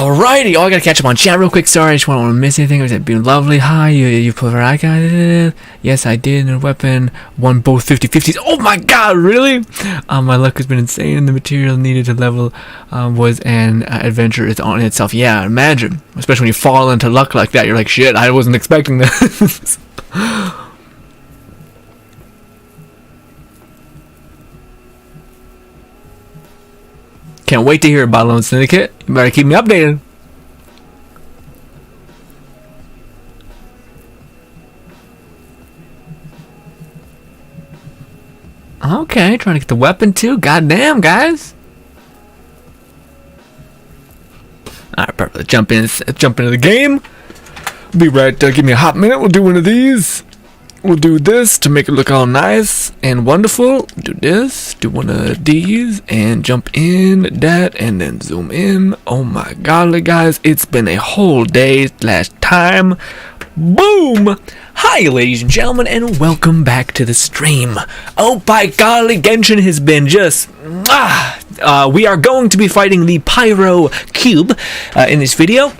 Alrighty, I gotta catch up on chat real quick. Sorry, I just want to miss anything. I said, being lovely. Hi, you put her icon. Yes, I did. And weapon won both 50/50s. Oh my god, really? My luck has been insane, and the material needed to level was an adventure on itself. Yeah, imagine, especially when you fall into luck like that. You're like, shit, I wasn't expecting this. Can't wait to hear about Lone Syndicate. You better keep me updated. Okay, trying to get the weapon too. Goddamn, guys. Alright, perfect. Let's jump into the game. Be right. Give me a hot minute. We'll do one of these. We'll do this to make it look all nice and wonderful. Do this, do one of these, and jump in that, and then zoom in. Oh my golly, guys, it's been a whole day / time. Boom! Hi, ladies and gentlemen, and welcome back to the stream. Oh by golly, Genshin has been just... we are going to be fighting the Pyro Cube in this video.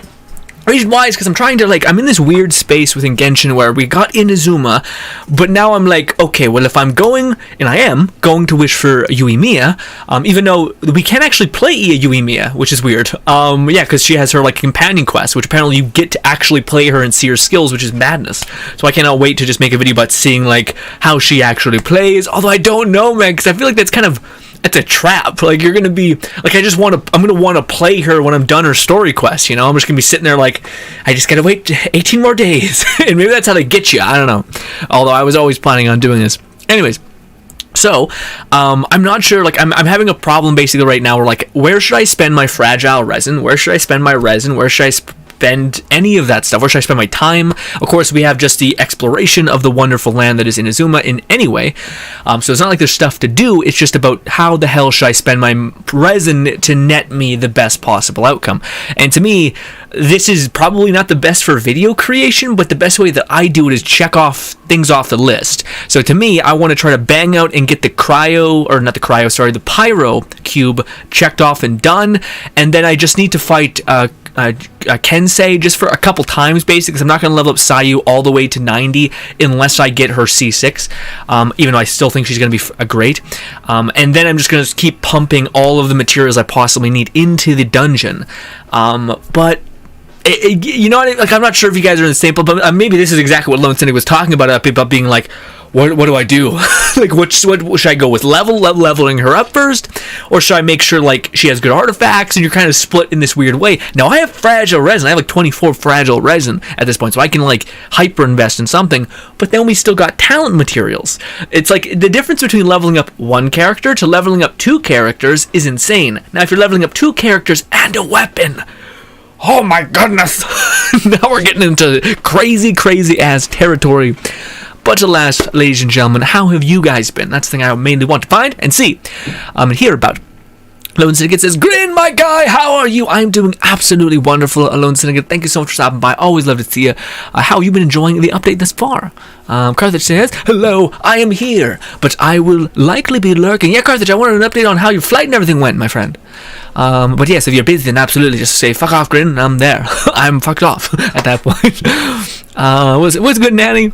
Reason why is because I'm trying to, I'm in this weird space within Genshin where we got Inazuma, but now I'm like, okay, well, if I'm going, and I am, going to wish for Yoimiya, even though we can't actually play Yoimiya, which is weird. Yeah, because she has her, companion quest, which apparently you get to actually play her and see her skills, which is madness. So I cannot wait to just make a video about seeing, how she actually plays, although I don't know, man, because I feel like that's kind of... It's a trap. You're gonna be I'm gonna want to play her when I'm done her story quest. You know, I'm just gonna be sitting there I just gotta wait 18 more days, and maybe that's how they get you. I don't know. Although I was always planning on doing this. Anyways, so I'm not sure. I'm having a problem basically right now. Where where should I spend my fragile resin? Where should I spend my resin? Where should I spend any of that stuff? Where should I spend my time? Of course, we have just the exploration of the wonderful land that is Inazuma in any way. So it's not like there's stuff to do. It's just about how the hell should I spend my resin to net me the best possible outcome. And to me, this is probably not the best for video creation, but the best way that I do it is check off things off the list. So to me, I want to try to bang out and get the the Pyro Cube checked off and done. And then I just need to fight Kensei just for a couple times, basically, because I'm not going to level up Sayu all the way to 90 unless I get her C6, even though I still think she's going to be great. And then I'm just going to keep pumping all of the materials I possibly need into the dungeon. But... you know what? I'm not sure if you guys are in the same, but maybe this is exactly what Lone Syndicate was talking about being like, what do I do? What should I go with? Leveling her up first, or should I make sure she has good artifacts? And you're kind of split in this weird way. Now I have fragile resin. I have 24 fragile resin at this point, so I can hyper invest in something. But then we still got talent materials. It's the difference between leveling up one character to leveling up 2 characters is insane. Now if you're leveling up 2 characters and a weapon. Oh my goodness! Now we're getting into crazy ass territory. But alas, ladies and gentlemen, how have you guys been? That's the thing I mainly want to find and see and hear about. Lone Syndicate says, Grin, my guy, how are you? I'm doing absolutely wonderful, Lone Syndicate. Thank you so much for stopping by. Always love to see you. How have you been enjoying the update thus far? Carthage says, hello, I am here, but I will likely be lurking. Yeah, Carthage, I wanted an update on how your flight and everything went, my friend. But yes, if you're busy, then absolutely just say, fuck off, Grin, I'm there. I'm fucked off at that point. What's good, Nanny?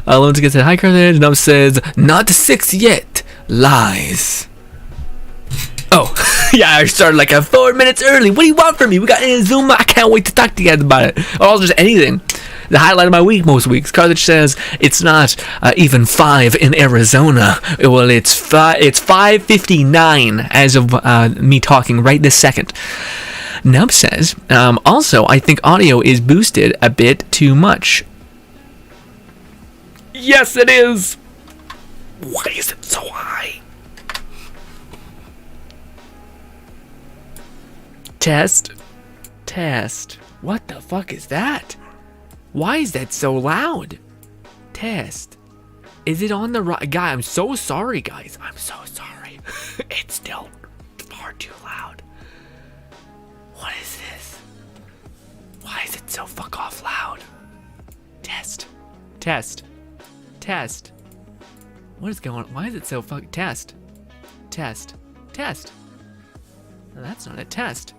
Lone Syndicate said, hi, Carthage. Nub says, not 6 yet. Lies. Oh, yeah, I started 4 minutes early. What do you want from me? We got Inazuma. I can't wait to talk to you guys about it. Or just anything. The highlight of my week most weeks. Carthage says it's not even 5 in Arizona. Well, it's 5:59 as of me talking right this second. Nub says, also, I think audio is boosted a bit too much. Yes, it is. Why is it so high? Test. What the fuck is that? Why is that so loud? Test. Is it on the right? Guy, I'm so sorry, guys. I'm so sorry. It's still far too loud. What is this? Why is it so fuck off loud? Test. What is going on? Why is it so fuck... Test. No, that's not a test.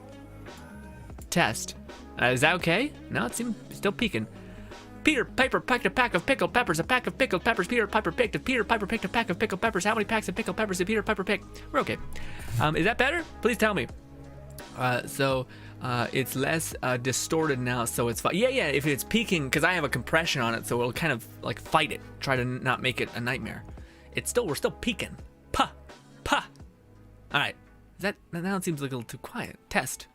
Test. Is that okay? No, it seems still peeking. Peter Piper picked a pack of pickled peppers. A pack of pickled peppers. Peter Piper picked. Peter Piper picked a pack of pickled peppers. How many packs of pickled peppers did Peter Piper pick? We're okay. Is that better? Please tell me. So it's less distorted now, so it's fine. Yeah, if it's peaking, because I have a compression on it, so it'll kind of like fight it, try to not make it a nightmare. We're still peaking. All right. Now it seems like a little too quiet. Test.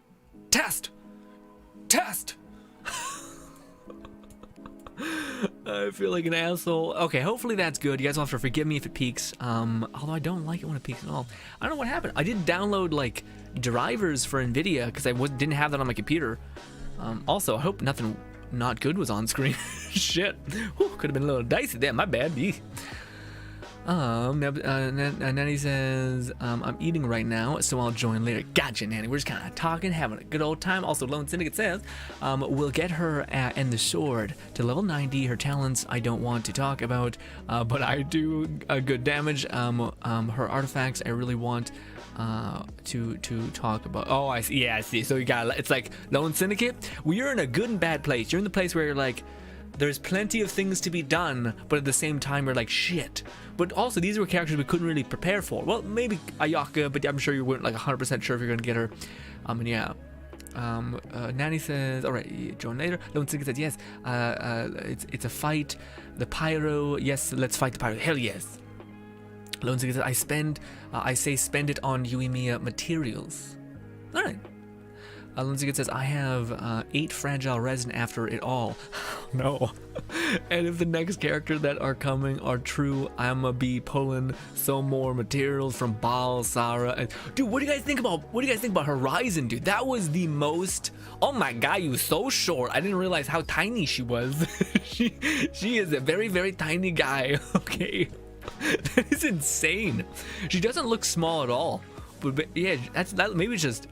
I feel like an asshole. Okay, hopefully that's good. You guys will have to forgive me if it peaks. Although I don't like it when it peaks at all. I don't know what happened. I did download like drivers for NVIDIA because I didn't have that on my computer. Also, I hope nothing not good was on screen. Shit. Could have been a little dicey there. My bad. Nanny says, I'm eating right now, so I'll join later. Gotcha, Nanny. We're just kind of talking, having a good old time. Also, Lone Syndicate says, we'll get her and the sword to level 90. Her talents I don't want to talk about, but I do good damage. Her artifacts I really want to talk about. Oh, I see. Yeah, I see. So you got, it's like Lone Syndicate. Well, you're in a good and bad place. You're in the place where you're like, there's plenty of things to be done, but at the same time, we're like, shit. But also, these were characters we couldn't really prepare for. Well, maybe Ayaka, but I'm sure you weren't like 100% sure if you're going to get her. And yeah. Nanny says, all right, join later. Lone Syndicate says, yes. It's a fight. The pyro, yes, let's fight the pyro. Hell yes. Lone Syndicate says, I say spend it on Yoimiya materials. All right. Lone Syndicate says, I have 8 fragile resin after it all. No. And if the next character that are coming are true, I'ma be pulling some more materials from Baal, Sarah, and dude, what do you guys think about Horizon, dude? That was the most, oh my god, you was so short. I didn't realize how tiny she was. she is a very, very tiny guy. Okay. That is insane. She doesn't look small at all. But yeah, maybe it's just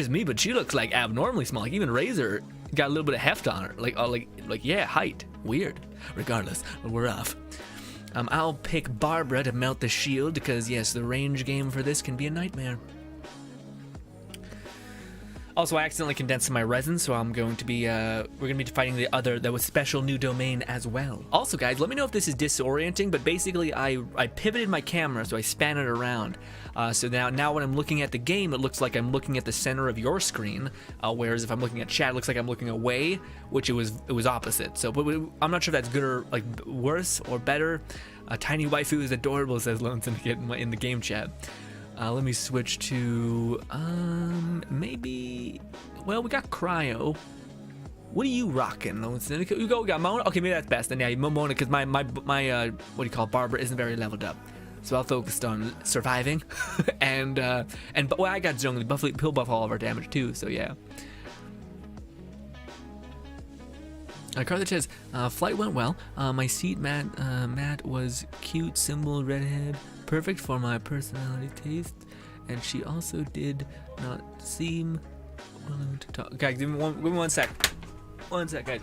me, but she looks like abnormally small. Like even Razor got a little bit of heft on her. Like yeah, height. Weird. Regardless, we're off. I'll pick Barbara to melt the shield because yes, the range game for this can be a nightmare. Also, I accidentally condensed my resin, so I'm going to be, we're going to be fighting the special new domain as well. Also, guys, let me know if this is disorienting, but basically I pivoted my camera, so I span it around. So now when I'm looking at the game, it looks like I'm looking at the center of your screen, whereas if I'm looking at chat, it looks like I'm looking away, which it was opposite. So, but I'm not sure if that's good or, like, worse or better. Tiny waifu is adorable, says Lone Syndicate in the game chat. Let me switch to, maybe, well, we got Cryo. What are you rocking, Lone Syndicate? We got Mona? Okay, maybe that's best. And yeah, Mona, because my what do you call it, Barbara isn't very leveled up. So I'll focus on surviving. well, I got Zhong, he'll buff all of our damage too, so yeah. Carthage says, flight went well. My seat mat was cute, simple, redhead, perfect for my personality taste, and she also did not seem willing to talk. Guys, give me one sec. One sec, guys.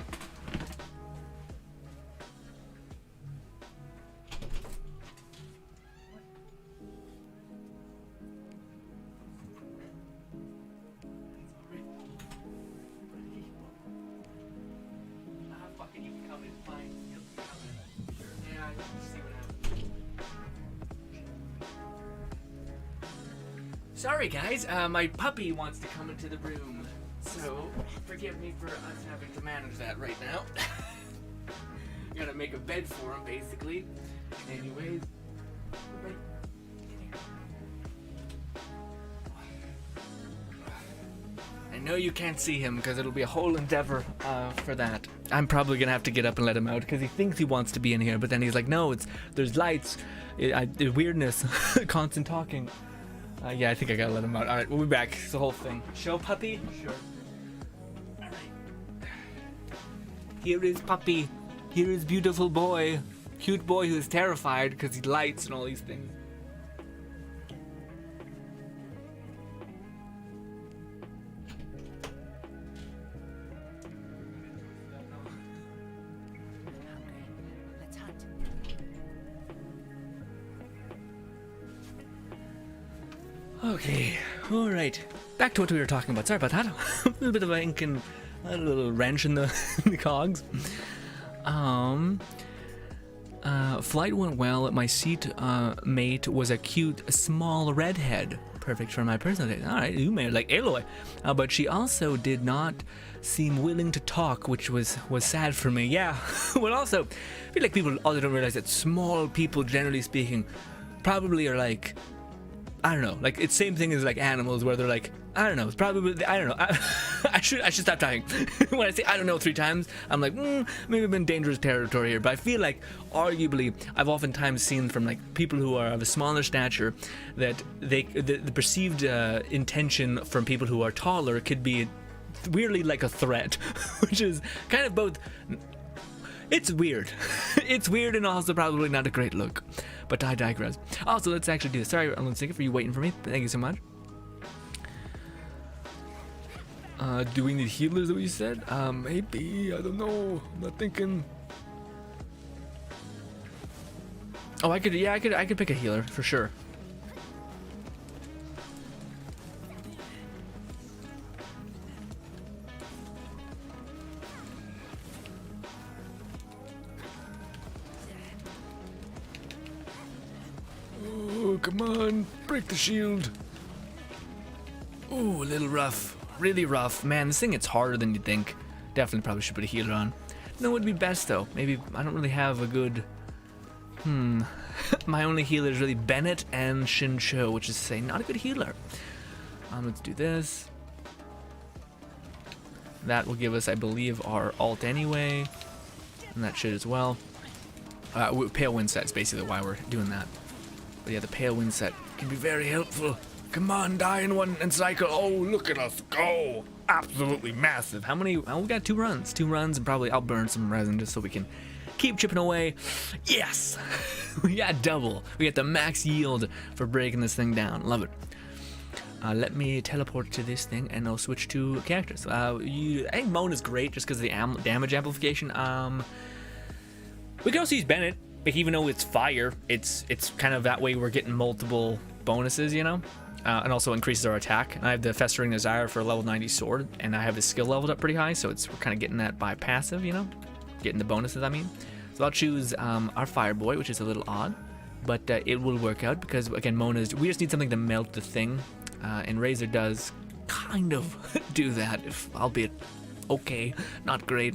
Sorry guys, my puppy wants to come into the room, so forgive me for us having to manage that right now. Gotta make a bed for him, basically. Anyways, I know you can't see him because it'll be a whole endeavor for that. I'm probably gonna have to get up and let him out because he thinks he wants to be in here, but then he's like, no, there's lights, weirdness, constant talking. Yeah, I think I gotta let him out. Alright, we'll be back. It's the whole thing. Show puppy? Sure. Alright. Here is puppy. Here is beautiful boy. Cute boy who is terrified because he lights and all these things. Okay, All right, back to what we were talking about. Sorry about that. A little bit of a little wrench in the, in the cogs. Flight went well. My seat mate was a cute, small redhead. Perfect for my personal taste. All right, you made it like Aloy. But she also did not seem willing to talk, which was sad for me. Yeah. Well, also, I feel like people also don't realize that small people, generally speaking, probably are like, I don't know, like it's same thing as like animals where they're like, I don't know, it's probably, I don't know, I should stop talking. When I say I don't know 3 times, I'm like, maybe I'm in dangerous territory here. But I feel like, arguably, I've oftentimes seen from like people who are of a smaller stature that the perceived intention from people who are taller could be weirdly like a threat, which is kind of both. It's weird. It's weird and also probably not a great look. But I digress. Also, let's actually do this. Sorry, let's thank you for you waiting for me. Thank you so much. Do we need healers, is that what you said? Maybe. I don't know. I'm not thinking. Oh, I could pick a healer for sure. Oh, come on, break the shield. Ooh, a little rough, really rough. Man, this thing gets harder than you'd think. Definitely probably should put a healer on. No, it would be best though. Maybe I don't really have a good. My only healer is really Bennett and Shincho, which is to say not a good healer. Let's do this. That will give us, I believe, our ult anyway, and that should as well. Pale wind set is basically why we're doing that. But yeah, the pale wind set can be very helpful. Come on, die in one and cycle. Oh, look at us go. Absolutely massive. How many? Oh, we got 2 runs. 2 runs, and probably I'll burn some resin just so we can keep chipping away. Yes! We got double. We got the max yield for breaking this thing down. Love it. Let me teleport to this thing, and I'll switch to characters. I think Moan is great just because of the damage amplification. We can also use Bennett. Like, even though it's fire, it's kind of that way we're getting multiple bonuses, you know? And also increases our attack. And I have the Festering Desire for a level 90 sword, and I have the skill leveled up pretty high, so we're kind of getting that by passive, you know? Getting the bonuses, I mean. So I'll choose our Fire Boy, which is a little odd, but it will work out because, again, Mona's, we just need something to melt the thing, and Razor does kind of do that, albeit okay, not great.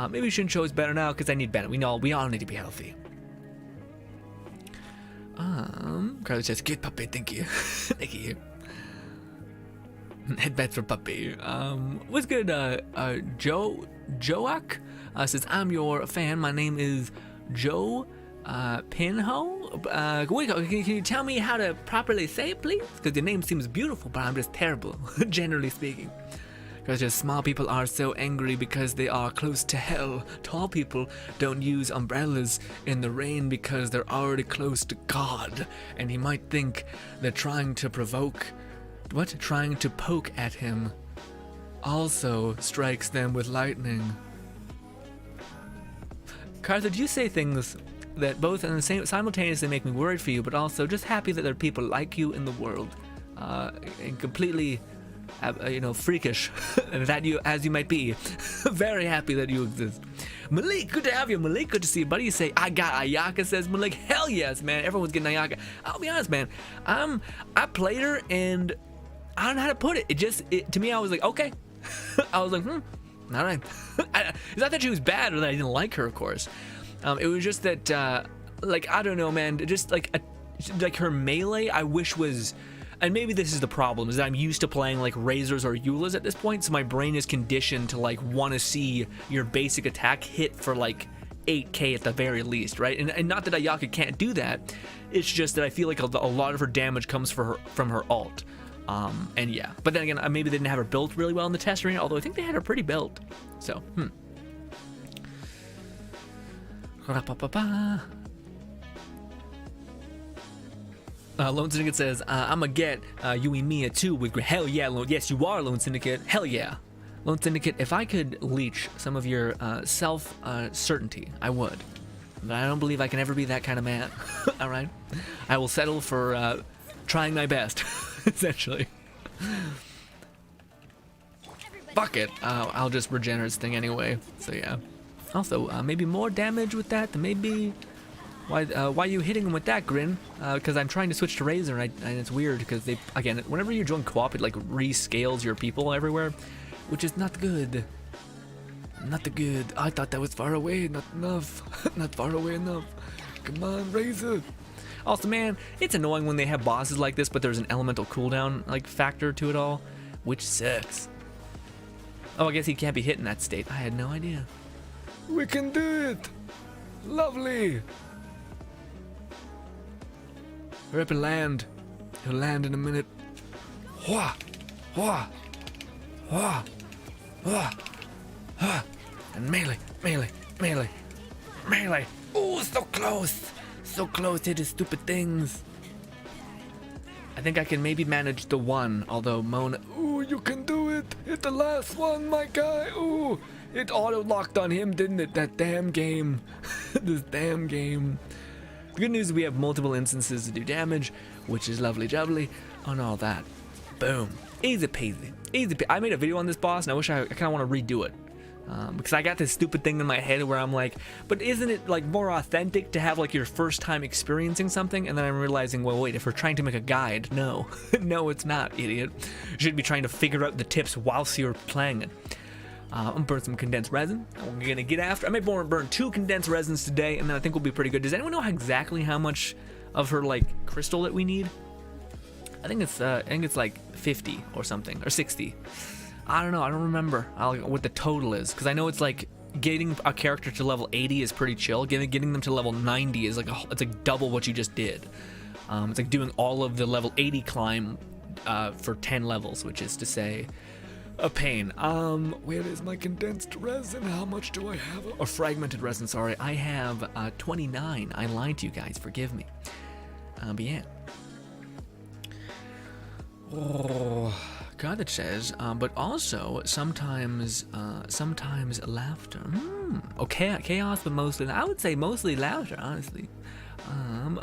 Maybe Shincho is better now because I need Bennett. We all need to be healthy. Carly says, "Good puppy, thank you." Thank you. Headbats for puppy. What's good? Joak says, "I'm your fan. My name is Joe Pinho. Can you tell me how to properly say it, please? Because your name seems beautiful, but I'm just terrible, generally speaking." Because just small people are so angry because they are close to hell. Tall people don't use umbrellas in the rain because they're already close to God. And he might think they're trying to poke at him also strikes them with lightning. Carthage, you say things that both and simultaneously make me worried for you, but also just happy that there are people like you in the world. And completely... freakish, that you, as you might be, very happy that you exist. Malik, good to have you. Malik, good to see you, buddy. You say, I got Ayaka, says Malik. Hell yes, man. Everyone's getting Ayaka. I'll be honest, man. I played her, and I don't know how to put it. To me, I was like, okay. I was like, all right. It's not that she was bad or that I didn't like her, of course. It was just that, I don't know, man. Just, like her melee, I wish was... And maybe this is the problem, is that I'm used to playing like Razors or Eulas at this point, so my brain is conditioned to like want to see your basic attack hit for like 8k at the very least, right? And not that Ayaka can't do that, it's just that I feel like a lot of her damage comes from her ult. And yeah, but then again, maybe they didn't have her built really well in the test arena, although I think they had her pretty built. So, Lone Syndicate says, I'm gonna get Yoimiya too with hell yeah, yes you are, Lone Syndicate, hell yeah. Lone Syndicate, if I could leech some of your self-certainty, I would. But I don't believe I can ever be that kind of man, alright? I will settle for trying my best. essentially. Fuck it. I'll just regenerate this thing anyway. So yeah. Also, maybe more damage with that. Maybe. Why are you hitting him with that, Grin? Because I'm trying to switch to Razor, and it's weird because they, again, whenever you join co-op, it like rescales your people everywhere, which is not good. Not good. I thought that was far away. Not enough. Not far away enough. Come on, Razor. Also, man, it's annoying when they have bosses like this, but there's an elemental cooldown like factor to it all, which sucks. Oh, I guess he can't be hit in that state. I had no idea. We can do it. Lovely. Hurry up and land. He'll land in a minute. Wah! Wah! Wah! Wah! Wah! And melee, melee, melee, melee. Oh, so close! So close to the stupid things. I think I can maybe manage the one, although Mona... Ooh, you can do it! Hit the last one, my guy! Ooh! It auto-locked on him, didn't it? That damn game. This damn game. The good news is we have multiple instances to do damage, which is lovely jubbly, on all that. Boom. Easy peasy. Easy peasy. I made a video on this boss, and I wish I kind of want to redo it. Because I got this stupid thing in my head where I'm like, but isn't it like more authentic to have like your first time experiencing something? And then I'm realizing, well, wait, if we're trying to make a guide, no. No, it's not, idiot. You should be trying to figure out the tips whilst you're playing it. I'm gonna burn some condensed resin. I'm gonna get after. I may burn 2 condensed resins today, and then I think we'll be pretty good. Does anyone know exactly how much of her like crystal that we need? I think it's like 50 or something, or 60. I don't know. I don't remember what the total is, because I know it's like getting a character to level 80 is pretty chill. Getting them to level 90 is like it's like double what you just did. It's like doing all of the level 80 climb for 10 levels, which is to say, a pain. Where is my condensed resin? How much do I have? Or fragmented resin, sorry. I have 29. I lied to you guys. Forgive me. But yeah. Oh, God, it says, but also sometimes laughter. Okay, chaos, but mostly, I would say mostly laughter, honestly.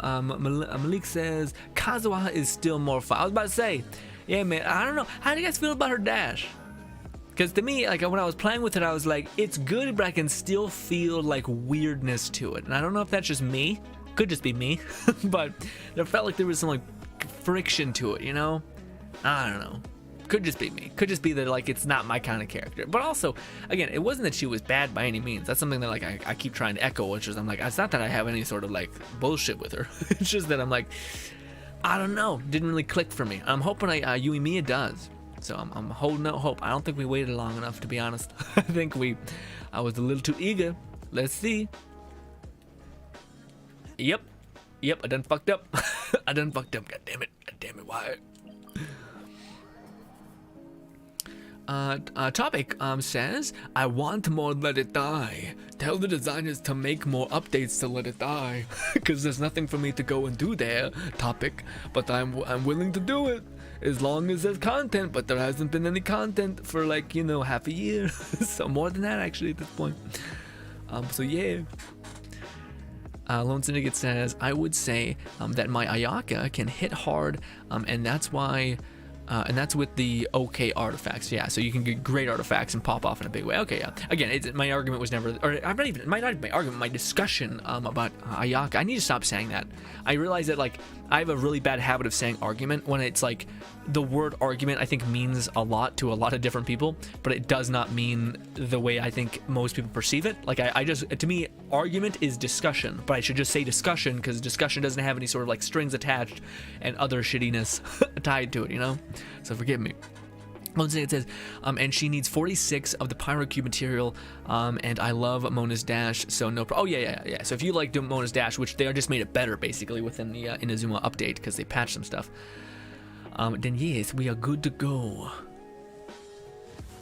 Malik says, Kazuha is still more fun. I was about to say, yeah, man, I don't know. How do you guys feel about her dash? Because to me, like when I was playing with it, I was like, it's good, but I can still feel like weirdness to it. And I don't know if that's just me. Could just be me. But it felt like there was some like friction to it, you know? I don't know. Could just be me. Could just be that like it's not my kind of character. But also, again, it wasn't that she was bad by any means. That's something that like I keep trying to echo, which is I'm like, it's not that I have any sort of like bullshit with her. It's just that I'm like, I don't know. Didn't really click for me. I'm hoping Yoimiya does. So I'm holding out hope. I don't think we waited long enough, to be honest. I think I was a little too eager. Let's see. Yep, I done fucked up. I done fucked up. God damn it, why? Topic says, I want more Let It Die. Tell the designers to make more updates to Let It Die, because there's nothing for me to go and do there. Topic, but I'm willing to do it as long as there's content. But there hasn't been any content for like half a year, so more than that actually at this point. So yeah. Lone Syndicate says, I would say that my Ayaka can hit hard, and that's why. And that's with the okay artifacts, yeah. So you can get great artifacts and pop off in a big way. Okay, yeah. Again, my argument was never, or I'm not even, not even my argument, my discussion about Ayaka. I need to stop saying that. I realize that like I have a really bad habit of saying argument when it's like the word argument I think means a lot to a lot of different people, but it does not mean the way I think most people perceive it. Like I just, to me, argument is discussion, but I should just say discussion because discussion doesn't have any sort of like strings attached and other shittiness tied to it, So forgive me. One thing it says, and she needs 46 of the Pyrocube material, and I love Mona's Dash, so no problem. Oh, yeah. So if you like Mona's Dash, which they just made it better, basically, within the Inazuma update, because they patched some stuff, then yes, we are good to go.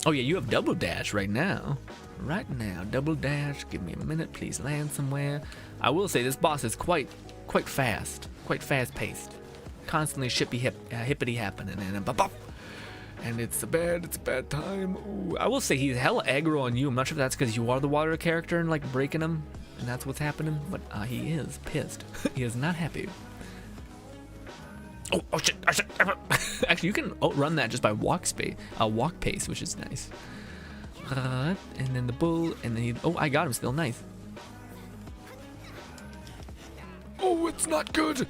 Oh, yeah, you have Double Dash right now. Right now, Double Dash. Give me a minute, please land somewhere. I will say this boss is quite fast, quite fast-paced. Constantly hippity happening, and it's a bad time. Ooh. I will say he's hella aggro on you. I'm not sure if that's because you are the water character and like breaking him, and that's what's happening. But he is pissed. He is not happy. Oh shit! Actually, you can outrun that just by walk pace, which is nice. And then the bull, and then oh, I got him still. Nice. Oh, it's not good.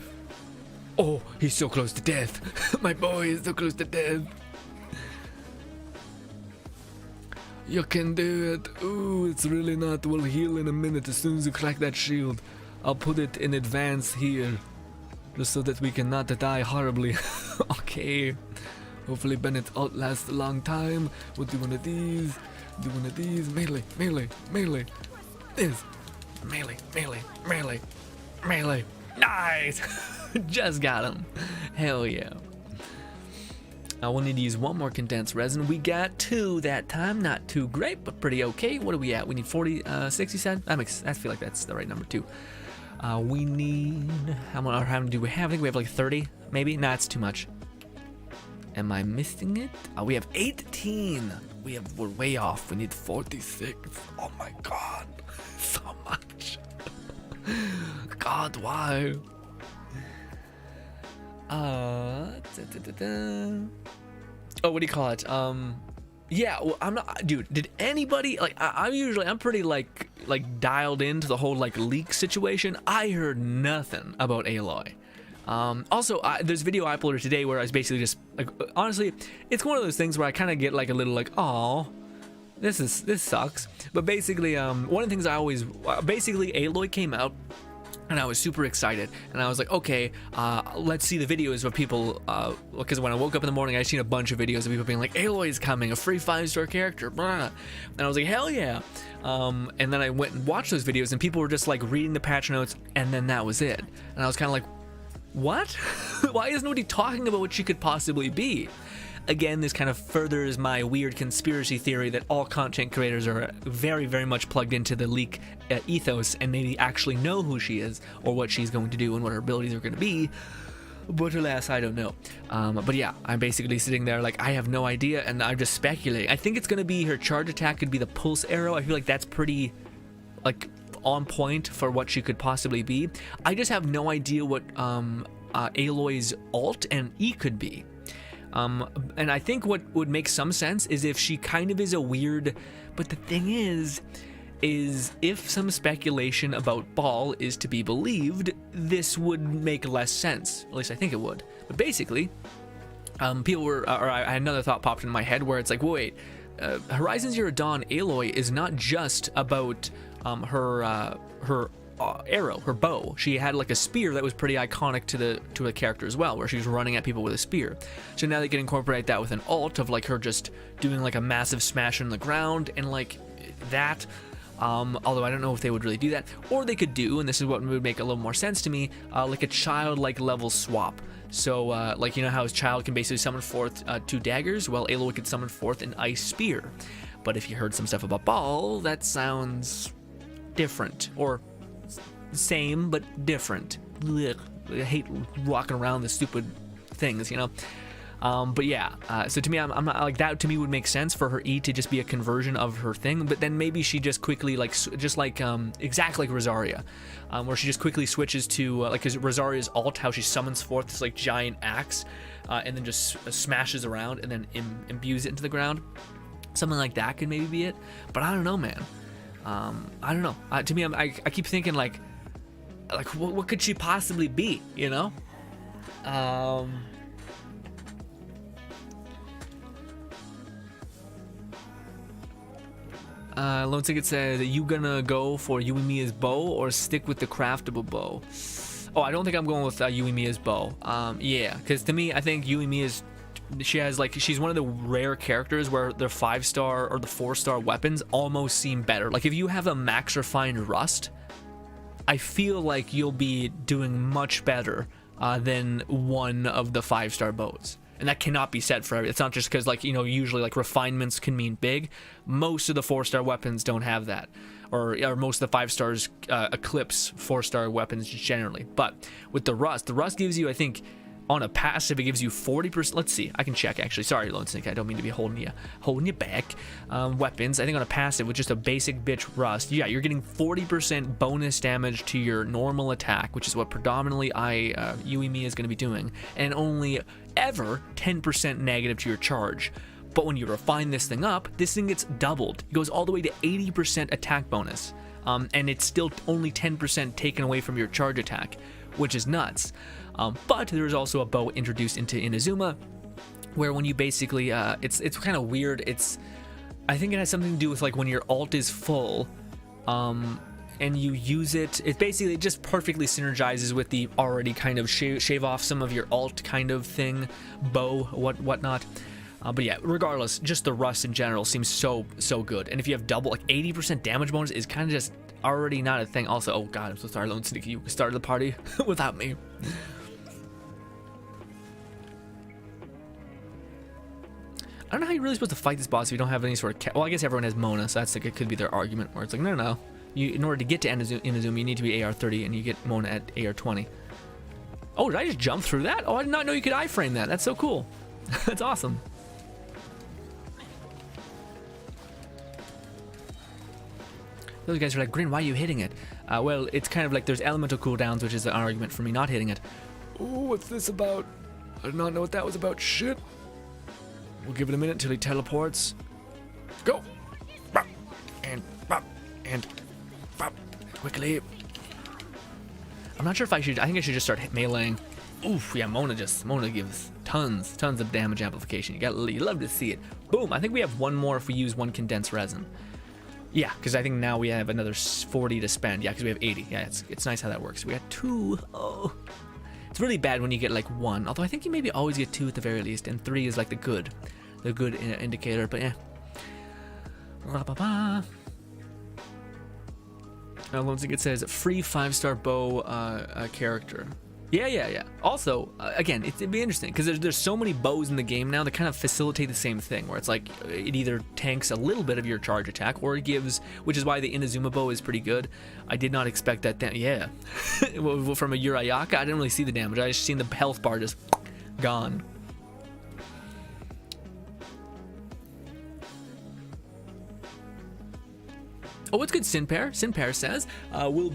Oh, he's so close to death. My boy is so close to death. You can do it. Ooh, it's really not. We'll heal in a minute as soon as you crack that shield. I'll put it in advance here, just so that we cannot die horribly. Okay. Hopefully Bennett outlasts a long time. We'll do one of these. Do one of these. Melee, melee, melee. This. Melee, melee, melee, melee. Nice! Just got him. Hell yeah. We'll need to use one more condensed resin. We got 2 that time. Not too great, but pretty okay. What are we at? We need 40, 60 cents. I feel like that's the right number too. We need, how many do we have? I think we have like 30, maybe? Nah, it's too much. Am I missing it? We have 18. We're way off. We need 46. Oh my god. So much. God, why? Oh, what do you call it? Yeah, well, I'm not, dude. Did anybody like? I'm pretty like dialed into the whole like leak situation. I heard nothing about Aloy. Also, there's a video I uploaded today where I was basically just like, honestly, it's one of those things where I kind of get like a little like, oh, this sucks. But basically, one of the things I always, basically, Aloy came out. And I was super excited, and I was like, okay, let's see the videos of people, because when I woke up in the morning, I seen a bunch of videos of people being like, Aloy is coming, a free 5-star character, blah. And I was like, hell yeah. And then I went and watched those videos, and people were just like reading the patch notes, and then that was it. And I was kind of like, what? Why is nobody talking about what she could possibly be? Again, this kind of furthers my weird conspiracy theory that all content creators are very, very much plugged into the leak ethos and maybe actually know who she is or what she's going to do and what her abilities are going to be. But alas, I don't know. But yeah, I'm basically sitting there like, I have no idea, and I'm just speculating. I think it's going to be her charge attack could be the pulse arrow. I feel like that's pretty, like, on point for what she could possibly be. I just have no idea what Aloy's alt and E could be. And I think what would make some sense is if she kind of is a weird, but the thing is if some speculation about Ball is to be believed, this would make less sense. At least I think it would. But basically, people were, or I had another thought popped in my head where it's like, wait, Horizon Zero Dawn Aloy is not just about her arrow, her bow. She had like a spear that was pretty iconic to the character as well, where she was running at people with a spear. So now they can incorporate that with an alt of like her just doing like a massive smash on the ground and like that. Although I don't know if they would really do that, or they could do, and this is what would make a little more sense to me, like a childlike level swap. So like, you know how his child can basically summon forth 2 daggers? Well, Aloy could summon forth an ice spear. But if you heard some stuff about Ball, that sounds different, or same but different. Ugh, I hate walking around the stupid things, you know. But yeah, so to me, I'm not like that. To me, would make sense for her E to just be a conversion of her thing. But then maybe she just quickly exactly like Rosaria, where she just quickly switches to like Rosaria's alt, how she summons forth this like giant axe, and then just smashes around and then imbues it into the ground. Something like that could maybe be it. But I don't know, man. I don't know. To me, I keep thinking like what could she possibly be, you know? Lone Ticket said, are you gonna go for Yoimiya's bow or stick with the craftable bow? Oh, I don't think I'm going with Yoimiya's bow. Yeah, because to me, I think Yoimiya's, she's one of the rare characters where the 5-star or the 4-star weapons almost seem better. Like if you have a max refined rust, I feel like you'll be doing much better than one of the 5-star bows. And that cannot be said for everything. It's not just because, like, you know, usually like refinements can mean big. Most of the 4-star weapons don't have that, or most of the 5 stars eclipse 4-star weapons generally. But with the rust gives you, I think, On a passive, it gives you 40%. Let's see. I can check, actually. Sorry, Lone Snake. I don't mean to be holding you back. Weapons. I think on a passive with just a basic bitch rust, yeah, you're getting 40% bonus damage to your normal attack, which is what predominantly Yoimiya is going to be doing, and only ever 10% negative to your charge. But when you refine this thing up, this thing gets doubled. It goes all the way to 80% attack bonus. And it's still only 10% taken away from your charge attack, which is nuts. But there's also a bow introduced into Inazuma, where when you basically, it's kind of weird. I think it has something to do with like when your ult is full, and you use it, it basically just perfectly synergizes with the already kind of shave off some of your ult kind of thing, bow, whatnot. But yeah, regardless, just the rust in general seems so good. And if you have double, like 80% damage bonus is kind of just already not a thing. Also, oh god, I'm so sorry, Lone Sneaky, you started the party without me. I don't know how you're really supposed to fight this boss if you don't have any sort of well, I guess everyone has Mona, so that's like, it could be their argument, where it's like, no. In order to get to Inazuma, you need to be AR 30, and you get Mona at AR 20. Oh, did I just jump through that? Oh, I did not know you could iframe that. That's so cool. That's awesome. Those guys are like, Grin, why are you hitting it? Well, it's kind of like there's elemental cooldowns, which is an argument for me not hitting it. Ooh, what's this about? I did not know what that was about. Shit. We'll give it a minute until he teleports. Go! Bop, and bop, and bop. Quickly. I'm not sure if I think I should just start meleeing. Oof, yeah, Mona gives tons of damage amplification. You love to see it. Boom, I think we have one more if we use one condensed resin. Yeah, because I think now we have another 40 to spend. Yeah, because we have 80. Yeah, it's nice how that works. We got 2. Oh. It's really bad when you get like 1. Although I think you maybe always get 2 at the very least. And 3 is like the good indicator. But yeah. Now, once it says free 5-star bow character. Yeah. Also, again, it'd be interesting because there's so many bows in the game now that kind of facilitate the same thing, where it's like it either tanks a little bit of your charge attack, or it gives, which is why the Inazuma bow is pretty good. I did not expect that. Yeah, from a Urayaka, I didn't really see the damage. I just seen the health bar just gone. Oh, what's good, Sinpair? Sinpair says, will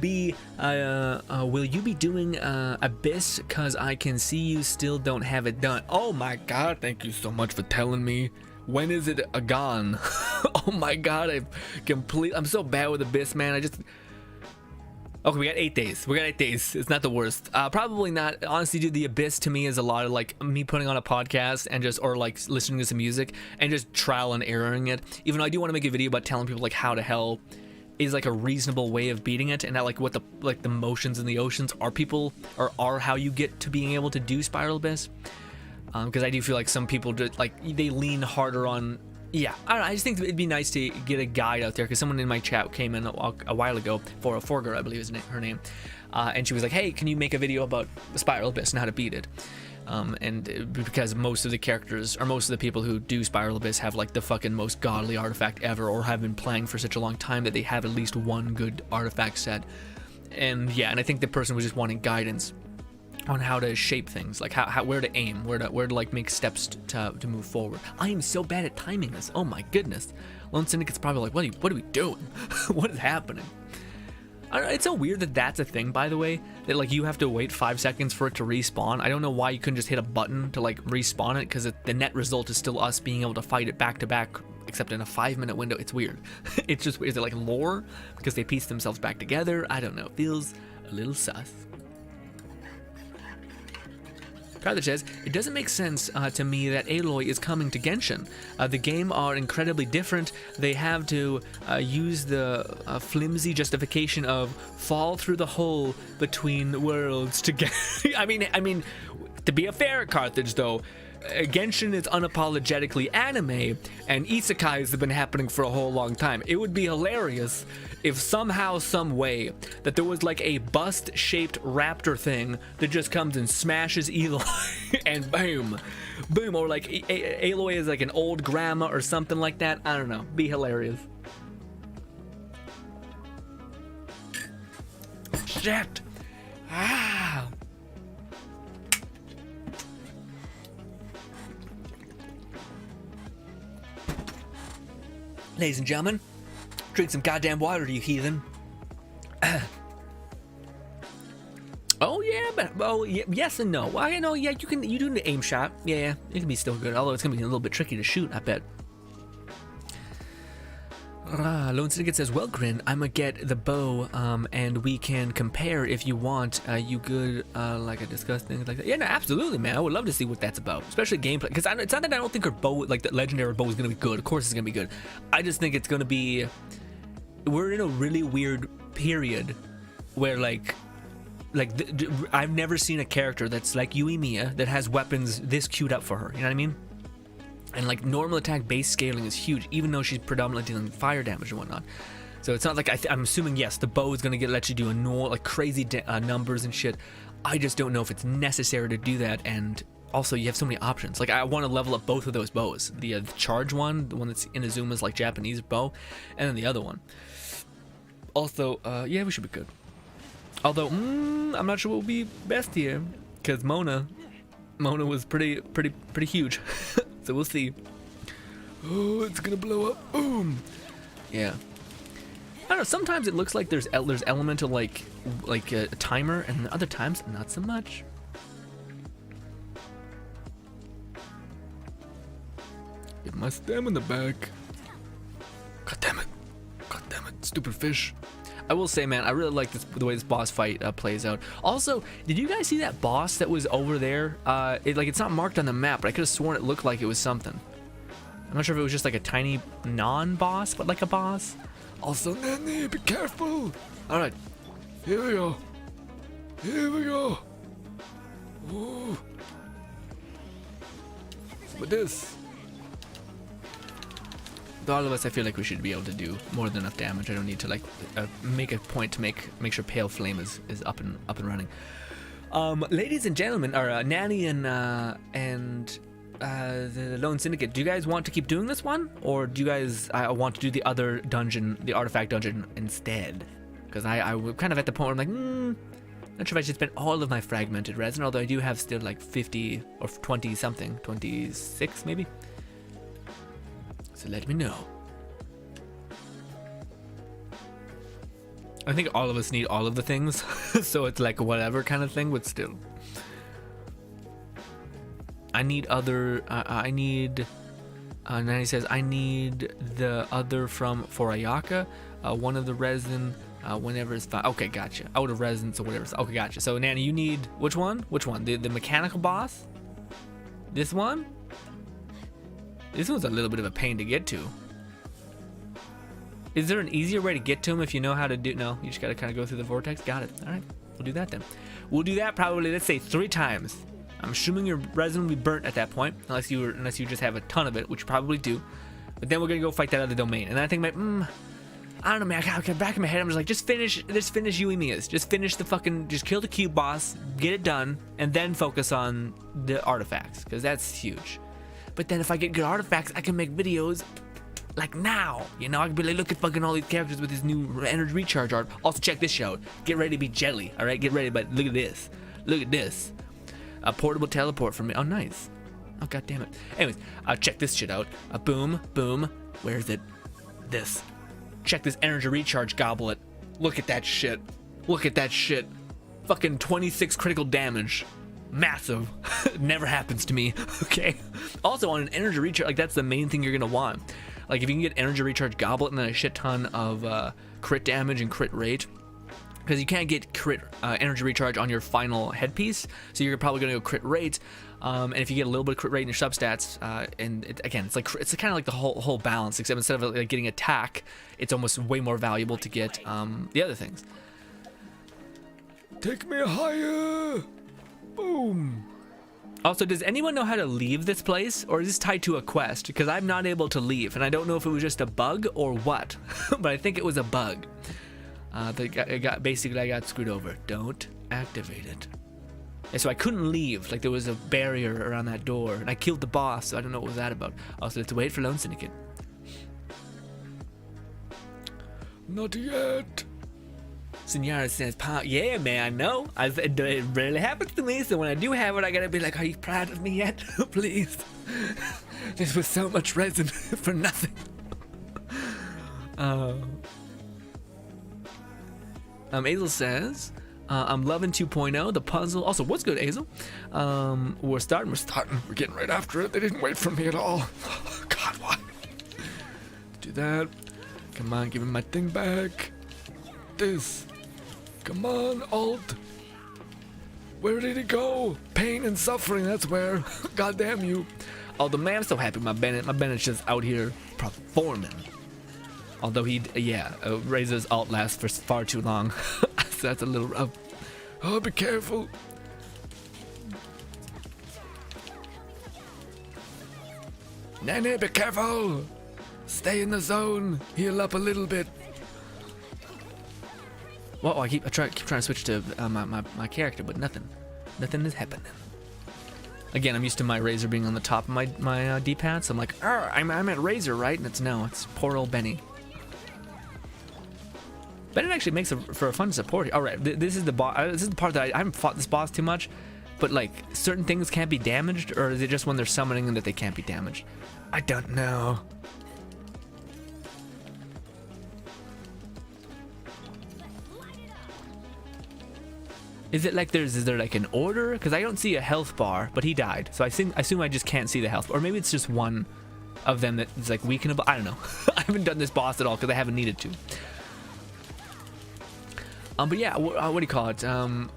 you be doing Abyss? Cause I can see you still don't have it done. Oh my god, thank you so much for telling me. When is it gone? Oh my god, I'm so bad with Abyss, man. Okay, we got 8 days. It's not the worst. Probably not. Honestly, dude, the Abyss to me is a lot of like me putting on a podcast and or like listening to some music and just trial and erroring it. Even though I do want to make a video about telling people like how to hell is like a reasonable way of beating it, and not like what the motions in the oceans are how you get to being able to do Spiral Abyss. Because I do feel like some people just like they lean harder on. Yeah, I don't know. I just think it'd be nice to get a guide out there, because someone in my chat came in a while ago, for a Forger, I believe is her name, and she was like, "Hey, can you make a video about the Spiral Abyss and how to beat it?" And because most of the characters, or most of the people who do Spiral Abyss have like the fucking most godly artifact ever, or have been playing for such a long time that they have at least one good artifact set. And yeah, and I think the person was just wanting guidance on how to shape things, like where to aim, where to like make steps to move forward. I am so bad at timing this. Oh my goodness. Lone Syndicate's probably like, what are we doing? What is happening? I don't know, it's so weird that that's a thing, by the way, that like you have to wait 5 seconds for it to respawn. I don't know why you couldn't just hit a button to like respawn it, because the net result is still us being able to fight it back to back, except in a 5-minute window. It's weird. It's just, is it like lore because they piece themselves back together? I don't know. It feels a little sus. Carter says, it doesn't make sense to me that Aloy is coming to Genshin. The game are incredibly different. They have to use the flimsy justification of fall through the hole between worlds to get. I mean, to be a fair, Carthage though, Genshin is unapologetically anime, and isekais have been happening for a whole long time. It would be hilarious if somehow, some way, that there was like a bust-shaped raptor thing that just comes and smashes Aloy, and boom, boom, or like Aloy is like an old grandma or something like that. I don't know. Be hilarious. Shit. Ah. Ladies and gentlemen, drink some goddamn water, you heathen. Oh yeah, but yes and no. Well, you know, yeah, you do the aim shot. Yeah, it can be still good, although it's gonna be a little bit tricky to shoot, I bet. Lone Syndicate says, well, Grin, I'ma get the bow, and we can compare if you want. You good, like I discussed things like that. Yeah, no, absolutely, man. I would love to see what that's about, especially gameplay. Because it's not that I don't think her bow, like the legendary bow, is gonna be good. Of course, it's gonna be good. I just think it's gonna be. We're in a really weird period where, I've never seen a character that's like Yoimiya that has weapons this queued up for her. You know what I mean? And like normal attack base scaling is huge, even though she's predominantly dealing fire damage and whatnot. So it's not like I'm assuming, yes, the bow is gonna let you do like crazy numbers and shit. I just don't know if it's necessary to do that. And also, you have so many options. Like I want to level up both of those bows: the charge one, the one that's Inazuma's like Japanese bow, and then the other one. Also, yeah, we should be good. Although I'm not sure what will be best here, because Mona was pretty huge. So we'll see. Oh, it's gonna blow up. Boom. Yeah. I don't know. Sometimes it looks like there's elemental like a timer, and other times not so much. Get my stamina back. God damn it. God damn it. Stupid fish. I will say, man, I really like the way this boss fight plays out. Also, did you guys see that boss that was over there? It's not marked on the map, but I could have sworn it looked like it was something. I'm not sure if it was just like a tiny non-boss, but like a boss. Also, Nanny, be careful. All right, here we go. Here we go. Ooh. With this. All of us, I feel like we should be able to do more than enough damage. I don't need to like make a point to make sure Pale Flame is up and running. Ladies and gentlemen, or Nanny and the Lone Syndicate, do you guys want to keep doing this one, or do you guys want to do the other dungeon, the artifact dungeon instead? Because I was kind of at the point where I'm like, not sure if I should spend all of my fragmented resin, although I do have still like 50 or 20 something, 26 maybe. So let me know. I think all of us need all of the things, so it's like whatever kind of thing, but still. I need other, Nanny says, I need the other from For Yoimiya, one of the resin, whenever it's fine. Okay, gotcha. Out of resin, so whatever. Okay, gotcha. So Nanny, you need, which one? Which one? The mechanical boss? This one? This one's a little bit of a pain to get to. Is there an easier way to get to him if you know how to do? No, you just gotta kind of go through the vortex. Got it. All right, we'll do that then. We'll do that probably, let's say 3 times. I'm assuming your resin will be burnt at that point, unless you just have a ton of it, which you probably do. But then we're gonna go fight that other domain, and I think I don't know, man. I got back in my head. I'm just like, just finish Yoimiya's. Just finish just kill the cube boss, get it done, and then focus on the artifacts, because that's huge. But then if I get good artifacts, I can make videos like now. You know, I can be like, look at fucking all these characters with this new energy recharge art. Also, check this out. Get ready to be jelly, all right? Get ready, but look at this. Look at this. A portable teleport for me. Oh, nice. Oh, god damn it. Anyways, check this shit out. Boom, boom. Where is it? This. Check this energy recharge goblet. Look at that shit. Look at that shit. Fucking 26 critical damage. Massive. Never happens to me. Okay. Also, on an energy recharge, like that's the main thing you're gonna want. Like if you can get energy recharge goblet and then a shit ton of crit damage and crit rate, because you can't get crit energy recharge on your final headpiece, so you're probably gonna go crit rate. And if you get a little bit of crit rate in your substats, and again, it's kind of like the whole balance, except instead of like getting attack, it's almost way more valuable to get the other things. Take me higher. Boom. Also, does anyone know how to leave this place, or is this tied to a quest? Because I'm not able to leave, and I don't know if it was just a bug or what, but I think it was a bug. I got screwed over. Don't activate it. And so I couldn't leave, like there was a barrier around that door, and I killed the boss, so I don't know what was that about. Also, let's wait for Lone Syndicate. Not yet. Senora says, yeah, man, I know. It rarely happens to me, so when I do have it, I gotta be like, are you proud of me yet? Please. This was so much resin for nothing. Azel says, I'm loving 2.0, the puzzle. Also, what's good, Azel? We're starting. We're getting right after it. They didn't wait for me at all. God, why? Do that. Come on, give me my thing back. This. Come on, alt. Where did it go? Pain and suffering, that's where. God damn you. Oh, the man, I'm so happy my Bennett. My Bennett's just out here performing. Although he, Razor's alt lasts for far too long. So that's a little rough. Oh, be careful. Nene, be careful. Stay in the zone. Heal up a little bit. Well, I keep trying to switch to my character, but nothing is happening. Again, I'm used to my Razor being on the top of my D-pad, so I'm like, I'm at Razor, right? And it's poor old Benny. Bennett actually makes for a fun support. All right, this is the boss. This is the part that I haven't fought this boss too much, but like certain things can't be damaged, or is it just when they're summoning them that they can't be damaged? I don't know. Is it like is there like an order? Because I don't see a health bar, but he died, so I assume I just can't see the health, or maybe it's just one of them that is like weakenable. I don't know. I haven't done this boss at all because I haven't needed to. But yeah, what do you call it? No,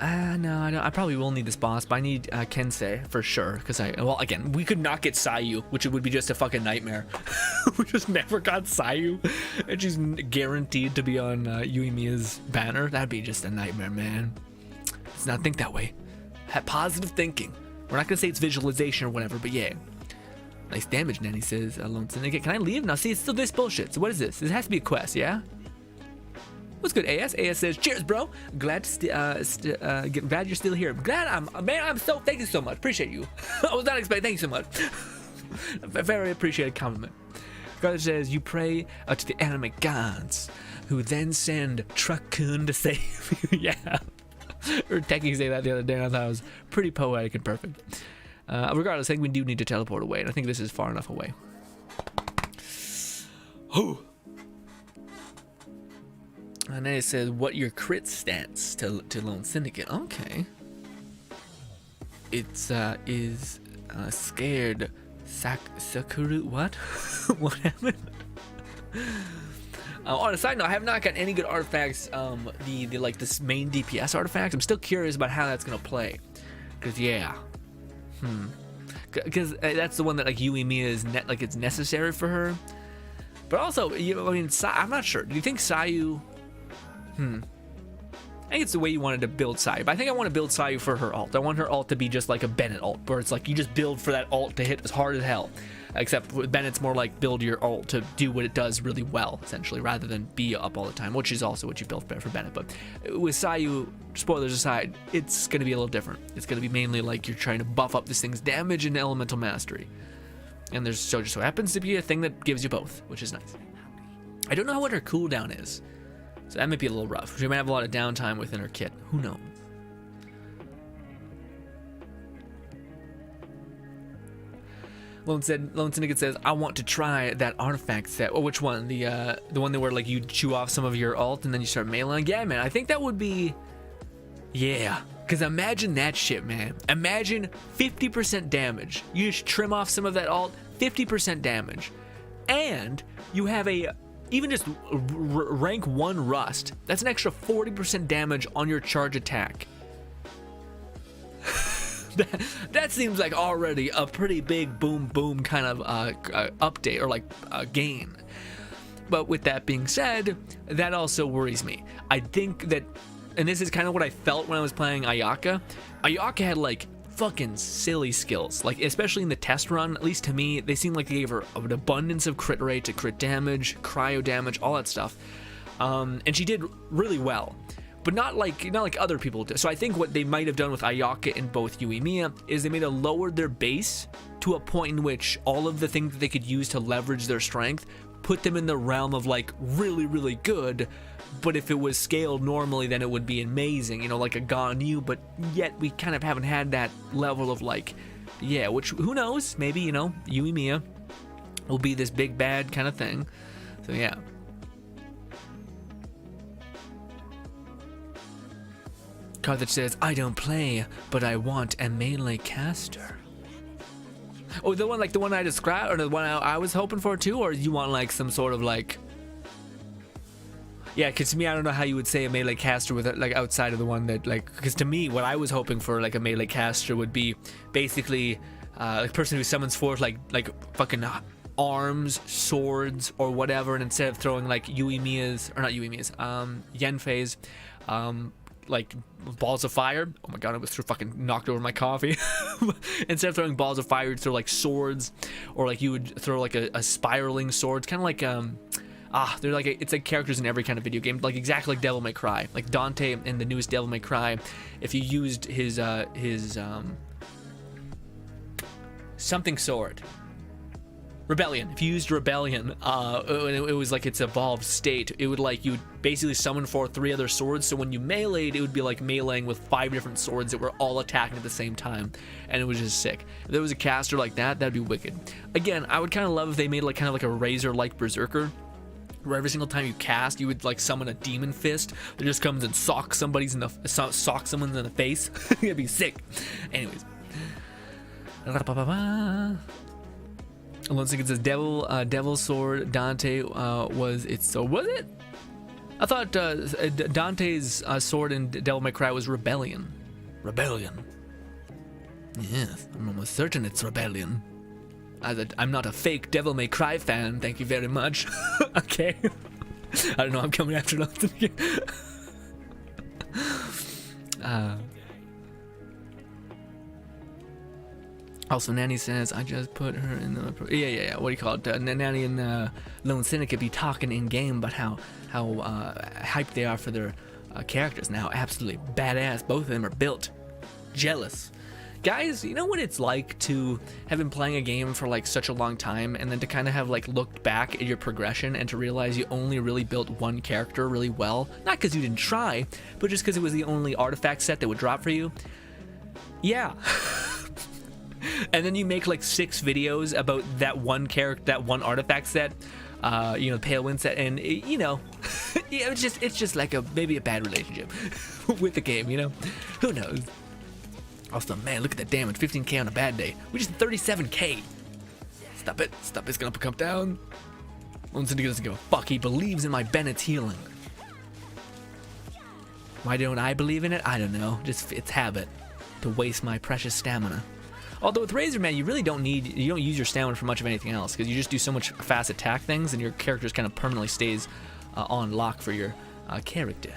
I probably will need this boss, but I need Kensei for sure. Because again, we could not get Sayu, which would be just a fucking nightmare. We just never got Sayu, and she's guaranteed to be on Yoimiya's banner. That'd be just a nightmare, man. Let's not think that way. Have positive thinking. We're not gonna say it's visualization or whatever, but yeah. Nice damage, Nanny says. Lone Syndicate. Can I leave? Now, see, it's still this bullshit. So what is this? This has to be a quest, yeah? What's good, AS? AS says, cheers, bro. Glad glad you're still here. I'm so, thank you so much. Appreciate you. I was not expecting, thank you so much. A very appreciated compliment. Scarlet says, you pray to the anime gods, who then send Truck-kun to save you. Yeah. Or Techie say that the other day, and I thought it was pretty poetic and perfect. Regardless, I think we do need to teleport away, and I think this is far enough away. Oh. And then it says, what your crit stance to Lone Syndicate. Okay. It's, scared Sakura, what? What happened? On a side note, I have not gotten any good artifacts, this main DPS artifacts. I'm still curious about how that's gonna play. Cause yeah. Cause that's the one that like Yoimiya is it's necessary for her. But also, I'm not sure. Do you think Sayu... I think it's the way you wanted to build Sayu, but I think I want to build Sayu for her ult. I want her ult to be just like a Bennett ult, where it's like you just build for that ult to hit as hard as hell. Except with Bennett's more like build your ult to do what it does really well, essentially, rather than be up all the time, which is also what you built for Bennett. But with Sayu, spoilers aside, it's going to be a little different. It's going to be mainly like you're trying to buff up this thing's damage and elemental mastery. And there's just so happens to be a thing that gives you both, which is nice. I don't know what her cooldown is. So that might be a little rough. She might have a lot of downtime within her kit. Who knows? Lone Syndicate says, I want to try that artifact set. Oh, which one? The one that where like you chew off some of your ult and then you start meleeing? Yeah, man. I think that would be... Yeah. Because imagine that shit, man. Imagine 50% damage. You just trim off some of that ult, 50% damage. And you have a... Even just rank 1 rust, that's an extra 40% damage on your charge attack. that seems like already a pretty big boom kind of update or like gain. But with that being said, that also worries me. I think that, and this is kind of what I felt when I was playing Ayaka. Ayaka had like fucking silly skills, like especially in the test run. At least to me, they seemed like they gave her an abundance of crit rate to crit damage, cryo damage, all that stuff, and she did really well, but not like other people did. So I think what they might have done with Ayaka and both Yoimiya is they made a lowered their base to a point in which all of the things that they could use to leverage their strength put them in the realm of like really good. But if it was scaled normally, then it would be amazing, like a Ganyu, but yet we kind of haven't had that level of like, which who knows, maybe, Yoimiya will be this big bad kind of thing. So yeah. Card that says, I don't play, but I want a melee caster. Oh, the one I described, or the one I was hoping for too, or you want like some sort of like... Yeah, because to me, I don't know how you would say a melee caster with it, like outside of the one that like, because to me, what I was hoping for like a melee caster would be basically like a person who summons forth like fucking arms, swords, or whatever, and instead of throwing like Yoimiya's, or not Yoimiya's, Yenfei's, like balls of fire. Oh my god, I was fucking knocked over my coffee. Instead of throwing balls of fire, you'd throw like swords, or like you would throw like a spiraling sword. It's kind of like they're like it's like characters in every kind of video game, like exactly like Devil May Cry, like Dante in the newest Devil May Cry. If you used his something sword. Rebellion. If you used Rebellion, it was like its evolved state. It would like, you would basically summon forth 3 other swords, so when you meleeed, it would be like meleeing with 5 different swords that were all attacking at the same time, and it was just sick. If there was a caster like that, that'd be wicked. Again, I would kind of love if they made like kind of like a Razor-like Berserker, where every single time you cast, you would like summon a demon fist that just comes and socks someone's in the face. It'd be sick. Anyways. Lone Secret says Devil Sword Dante was it? So was it? I thought Dante's sword in Devil May Cry was Rebellion. Rebellion. Yes, I'm almost certain it's Rebellion. I'm not a fake Devil May Cry fan. Thank you very much. Okay. I don't know. I'm coming after nothing. Also, Nanny says, I just put her in the... Yeah. What do you call it? Nanny and Lone Syndicate be talking in-game about how hyped they are for their characters now. Absolutely badass. Both of them are built. Jealous. Guys, you know what it's like to have been playing a game for like such a long time, and then to kind of have like looked back at your progression and to realize you only really built one character really well? Not because you didn't try, but just because it was the only artifact set that would drop for you? Yeah. And then you make like 6 videos about that one character, that one artifact set, Pale Wind set, and it's just like maybe a bad relationship with the game, Who knows? Also, man, look at that damage, 15k on a bad day. We just 37k. Stop it, it's gonna come down. Lone Syndicate doesn't give a fuck. He believes in my Bennett's healing. Why don't I believe in it? I don't know. Just it's habit to waste my precious stamina. Although with Razor, man, you don't use your stamina for much of anything else, because you just do so much fast attack things, and your character kind of permanently stays on lock for your character.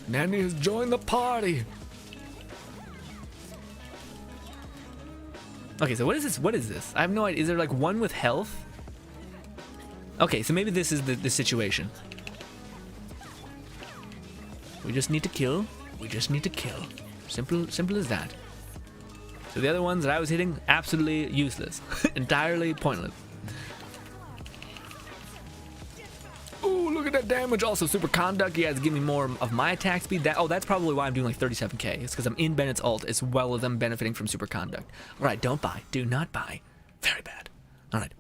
Nanny has joined the party. Okay, so what is this? What is this? I have no idea. Is there like one with health? Okay, so maybe this is the situation. We just need to kill. Simple as that. So the other ones that I was hitting, absolutely useless. Entirely pointless. Ooh, look at that damage. Also, super conduct. You guys give me more of my attack speed. That's probably why I'm doing like 37k. It's because I'm in Bennett's ult as well as I'm benefiting from super conduct. All right, don't buy. Do not buy. Very bad. All right.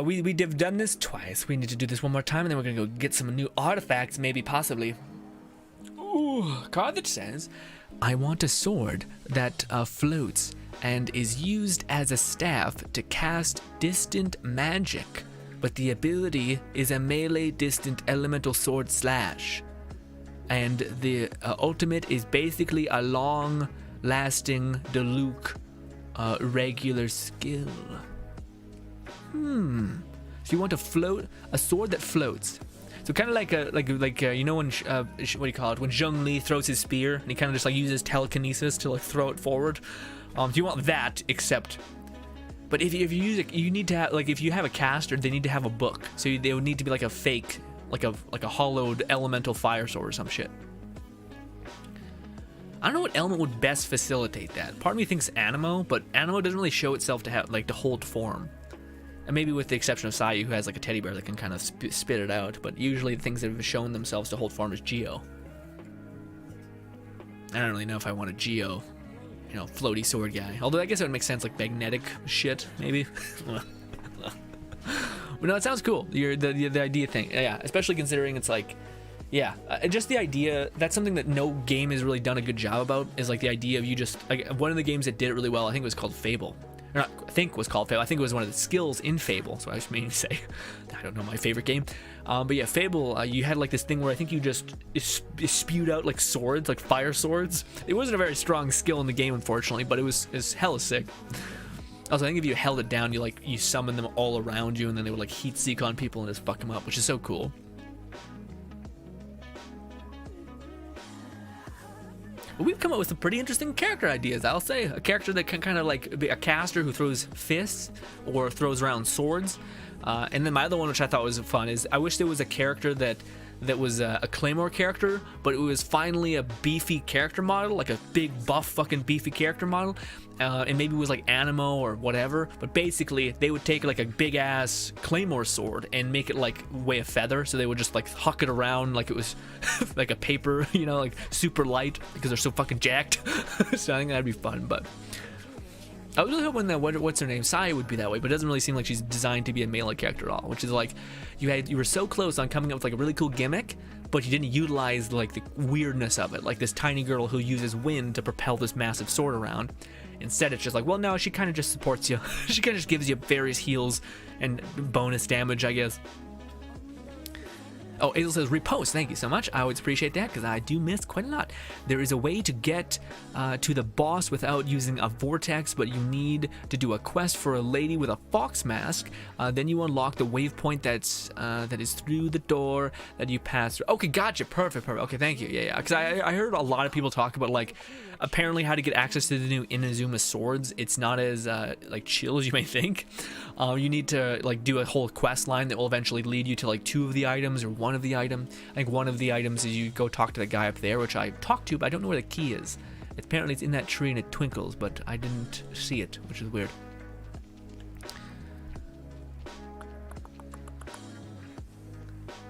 We've done this twice. We need to do this one more time, and then we're going to go get some new artifacts, maybe, possibly. Ooh, card that says, I want a sword that floats and is used as a staff to cast distant magic, but the ability is a melee distant elemental sword slash. And the ultimate is basically a long-lasting Diluc regular skill. So you want to float a sword that floats. So kind of like when what do you call it, when Zhong Li throws his spear and he kind of just like uses telekinesis to like throw it forward. You want that, except, but if you use it, you need to have, like, if you have a caster, they need to have a book. So they would need to be like a fake, like a hollowed elemental fire sword or some shit. I don't know what element would best facilitate that. Part of me thinks Animo, but Animo doesn't really show itself to have like to hold form. And maybe with the exception of Sayu, who has like a teddy bear that can kind of spit it out, but usually the things that have shown themselves to hold form is Geo. I don't really know if I want a Geo you know, floaty sword guy. Although I guess it would make sense, like magnetic shit, maybe. But no, it sounds cool. The idea thing, yeah. Especially considering it's like, yeah, just the idea. That's something that no game has really done a good job about. Is like the idea of you just like one of the games that did it really well. I think it was called Fable. Or not, I think it was called Fable. I think it was one of the skills in Fable. So I was meaning to say, I don't know my favorite game. But yeah, Fable, you had like this thing where I think you just spewed out like swords, like fire swords. It wasn't a very strong skill in the game, unfortunately, but it was hella sick. Also, I think if you held it down, you summon them all around you, and then they would like heat seek on people and just fuck them up, which is so cool. But we've come up with some pretty interesting character ideas, I'll say. A character that can kind of like be a caster who throws fists or throws around swords. And then my other one, which I thought was fun, is I wish there was a character that was a Claymore character, but it was finally a beefy character model, like a big buff fucking beefy character model. And maybe it was like Animo or whatever, but basically they would take like a big ass Claymore sword and make it like weigh a feather, so they would just like huck it around like it was like a paper, you know, like super light because they're so fucking jacked. So I think that'd be fun. But I was really hoping that what's her name, Sai, would be that way, but it doesn't really seem like she's designed to be a melee character at all. Which is like, you were so close on coming up with like a really cool gimmick, but you didn't utilize like the weirdness of it, like this tiny girl who uses wind to propel this massive sword around. Instead, it's just like, well, no, she kind of just supports you. She kind of just gives you various heals and bonus damage, I guess. Oh, Azel says, repost. Thank you so much. I always appreciate that because I do miss quite a lot. There is a way to get to the boss without using a vortex, but you need to do a quest for a lady with a fox mask. Then you unlock the waypoint that is through the door that you pass through. Okay, gotcha. Perfect. Okay, thank you. Yeah. Because I heard a lot of people talk about like apparently how to get access to the new Inazuma swords. It's not as like chill as you may think. You need to like do a whole quest line that will eventually lead you to like 2 of the items or 1 of the item. I think 1 of the items is you go talk to the guy up there, which I talked to, but I don't know where the key is. Apparently it's in that tree and it twinkles, but I didn't see it, which is weird.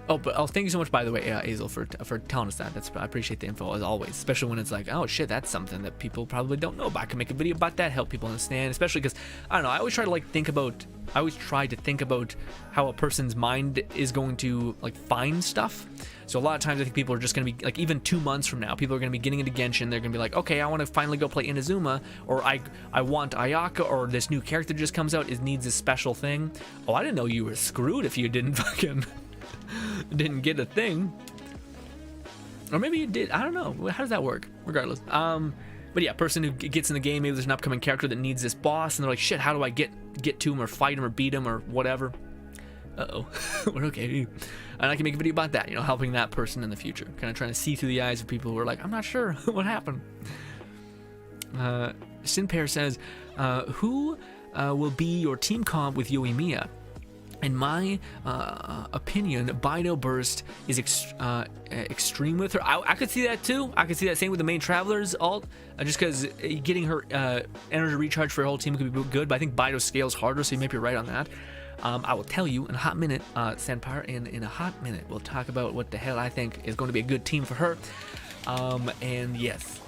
Oh, but thank you so much, by the way, Azel, for telling us that. I appreciate the info as always, especially when it's like, oh shit, that's something that people probably don't know about. I can make a video about that, help people understand, especially because I don't know. I always try to think about how a person's mind is going to like find stuff. So a lot of times I think people are just going to be like, even 2 months from now, people are going to be getting into Genshin. They're going to be like, okay, I want to finally go play Inazuma, or I want Ayaka, or this new character just comes out, it needs this special thing. Oh, I didn't know you were screwed if you didn't fucking didn't get a thing. Or maybe you did. I don't know. How does that work? Regardless. But yeah, person who gets in the game, maybe there's an upcoming character that needs this boss, and they're like, shit, how do I get to him or fight him or beat him or whatever? Uh-oh. We're okay. And I can make a video about that, you know, helping that person in the future. Kind of trying to see through the eyes of people who are like, I'm not sure what happened. Sinpair says, who will be your team comp with Yoimiya? In my opinion, Bido Burst is extreme with her. I could see that too. I could see that same with the main Traveler's ult, just because getting her energy recharge for her whole team could be good, but I think Bido scales harder, so you may be right on that. I will tell you in a hot minute, Sanpar, in a hot minute, we'll talk about what the hell I think is going to be a good team for her. And yes.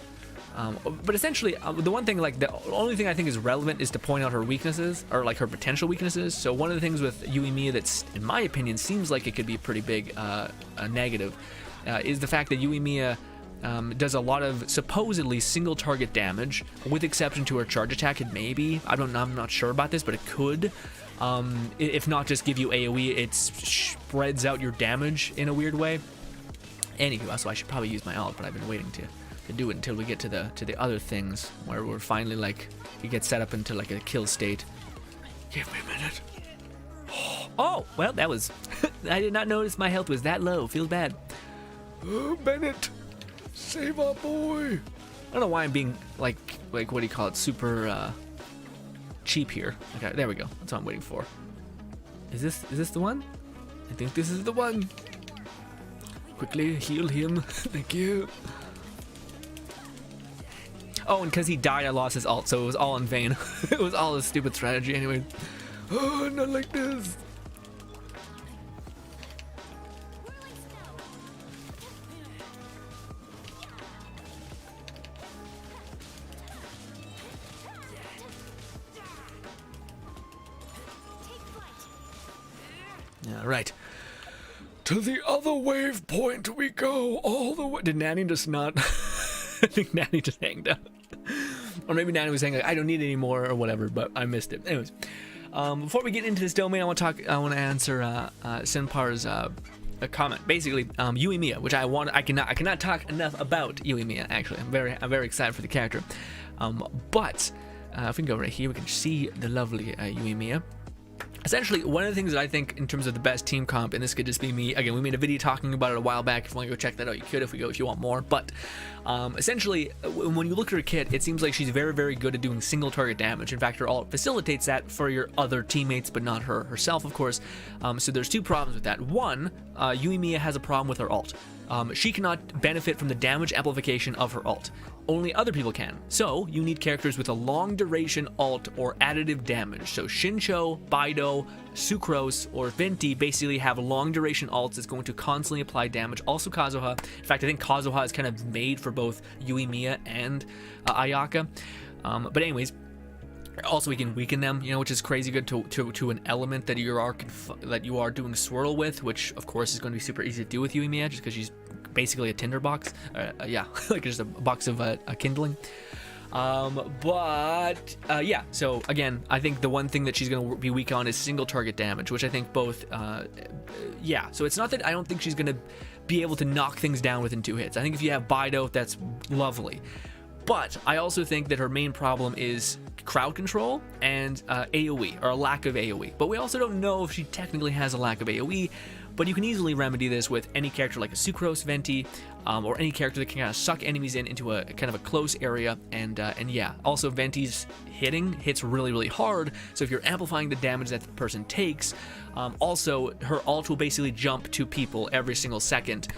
But essentially, the one thing, like the only thing I think is relevant is to point out her weaknesses, or like her potential weaknesses. So one of the things with Yoimiya that's, in my opinion, seems like it could be a pretty big a negative, is the fact that Yoimiya does a lot of supposedly single target damage, with exception to her charge attack. It may be, I'm not sure about this, but it could. If not just give you AoE, it spreads out your damage in a weird way. Anywho, so I should probably use my ult, but I've been waiting to do it until we get to the other things where we're finally like, you get set up into like a kill state. Give me a minute. Oh, well, that was I did not notice my health was that low. Feels bad. Oh, Bennett, save our boy. I don't know why I'm being like what do you call it, super cheap here. Okay, there we go. That's what I'm waiting for. Is this the one? I think this is the one. Quickly heal him. Thank you. Oh, and because he died, I lost his ult, so it was all in vain. It was all a stupid strategy anyway. Oh, not like this. Yeah, right. To the other wave point we go, all the way. Did Nanny just not? I think Nanny just hanged up. Or maybe Nanny was saying, like, I don't need it anymore or whatever, but I missed it. Anyways, before we get into this domain, I want to answer Senpar's a comment. Basically, Yoimiya, which I cannot talk enough about Yoimiya. Actually, I'm very excited for the character. But if we can go right here, we can see the lovely Yoimiya. Essentially, one of the things that I think in terms of the best team comp, and this could just be me, again, we made a video talking about it a while back. If you want to go check that out, you could if you want more. But essentially, when you look at her kit, it seems like she's very good at doing single target damage. In fact, her ult facilitates that for your other teammates, but not herself, of course. So there's two problems with that. One, Yoimiya has a problem with her ult. She cannot benefit from the damage amplification of her ult. Only other people can. So you need characters with a long duration ult or additive damage. So Shincho, Baido, Sucrose, or Venti basically have long duration ults that's going to constantly apply damage. Also Kazuha. In fact, I think Kazuha is kind of made for both Yoimiya and Ayaka. But anyways, also we can weaken them, which is crazy good to an element that you are doing swirl with, which of course is going to be super easy to do with Yoimiya just because she's basically a tinderbox. Yeah, like just a box of kindling. Yeah, so again, I think the one thing that she's going to be weak on is single target damage, which I think both, yeah, so it's not that I don't think she's going to be able to knock things down within 2 hits. I think if you have Baido, that's lovely. But I also think that her main problem is crowd control and AoE, or a lack of AoE. But we also don't know if she technically has a lack of AoE, but you can easily remedy this with any character like a Sucrose, Venti, or any character that can kind of suck enemies into a kind of a close area. And yeah, also Venti's hits really hard, so if you're amplifying the damage that the person takes, also her ult will basically jump to people every single second.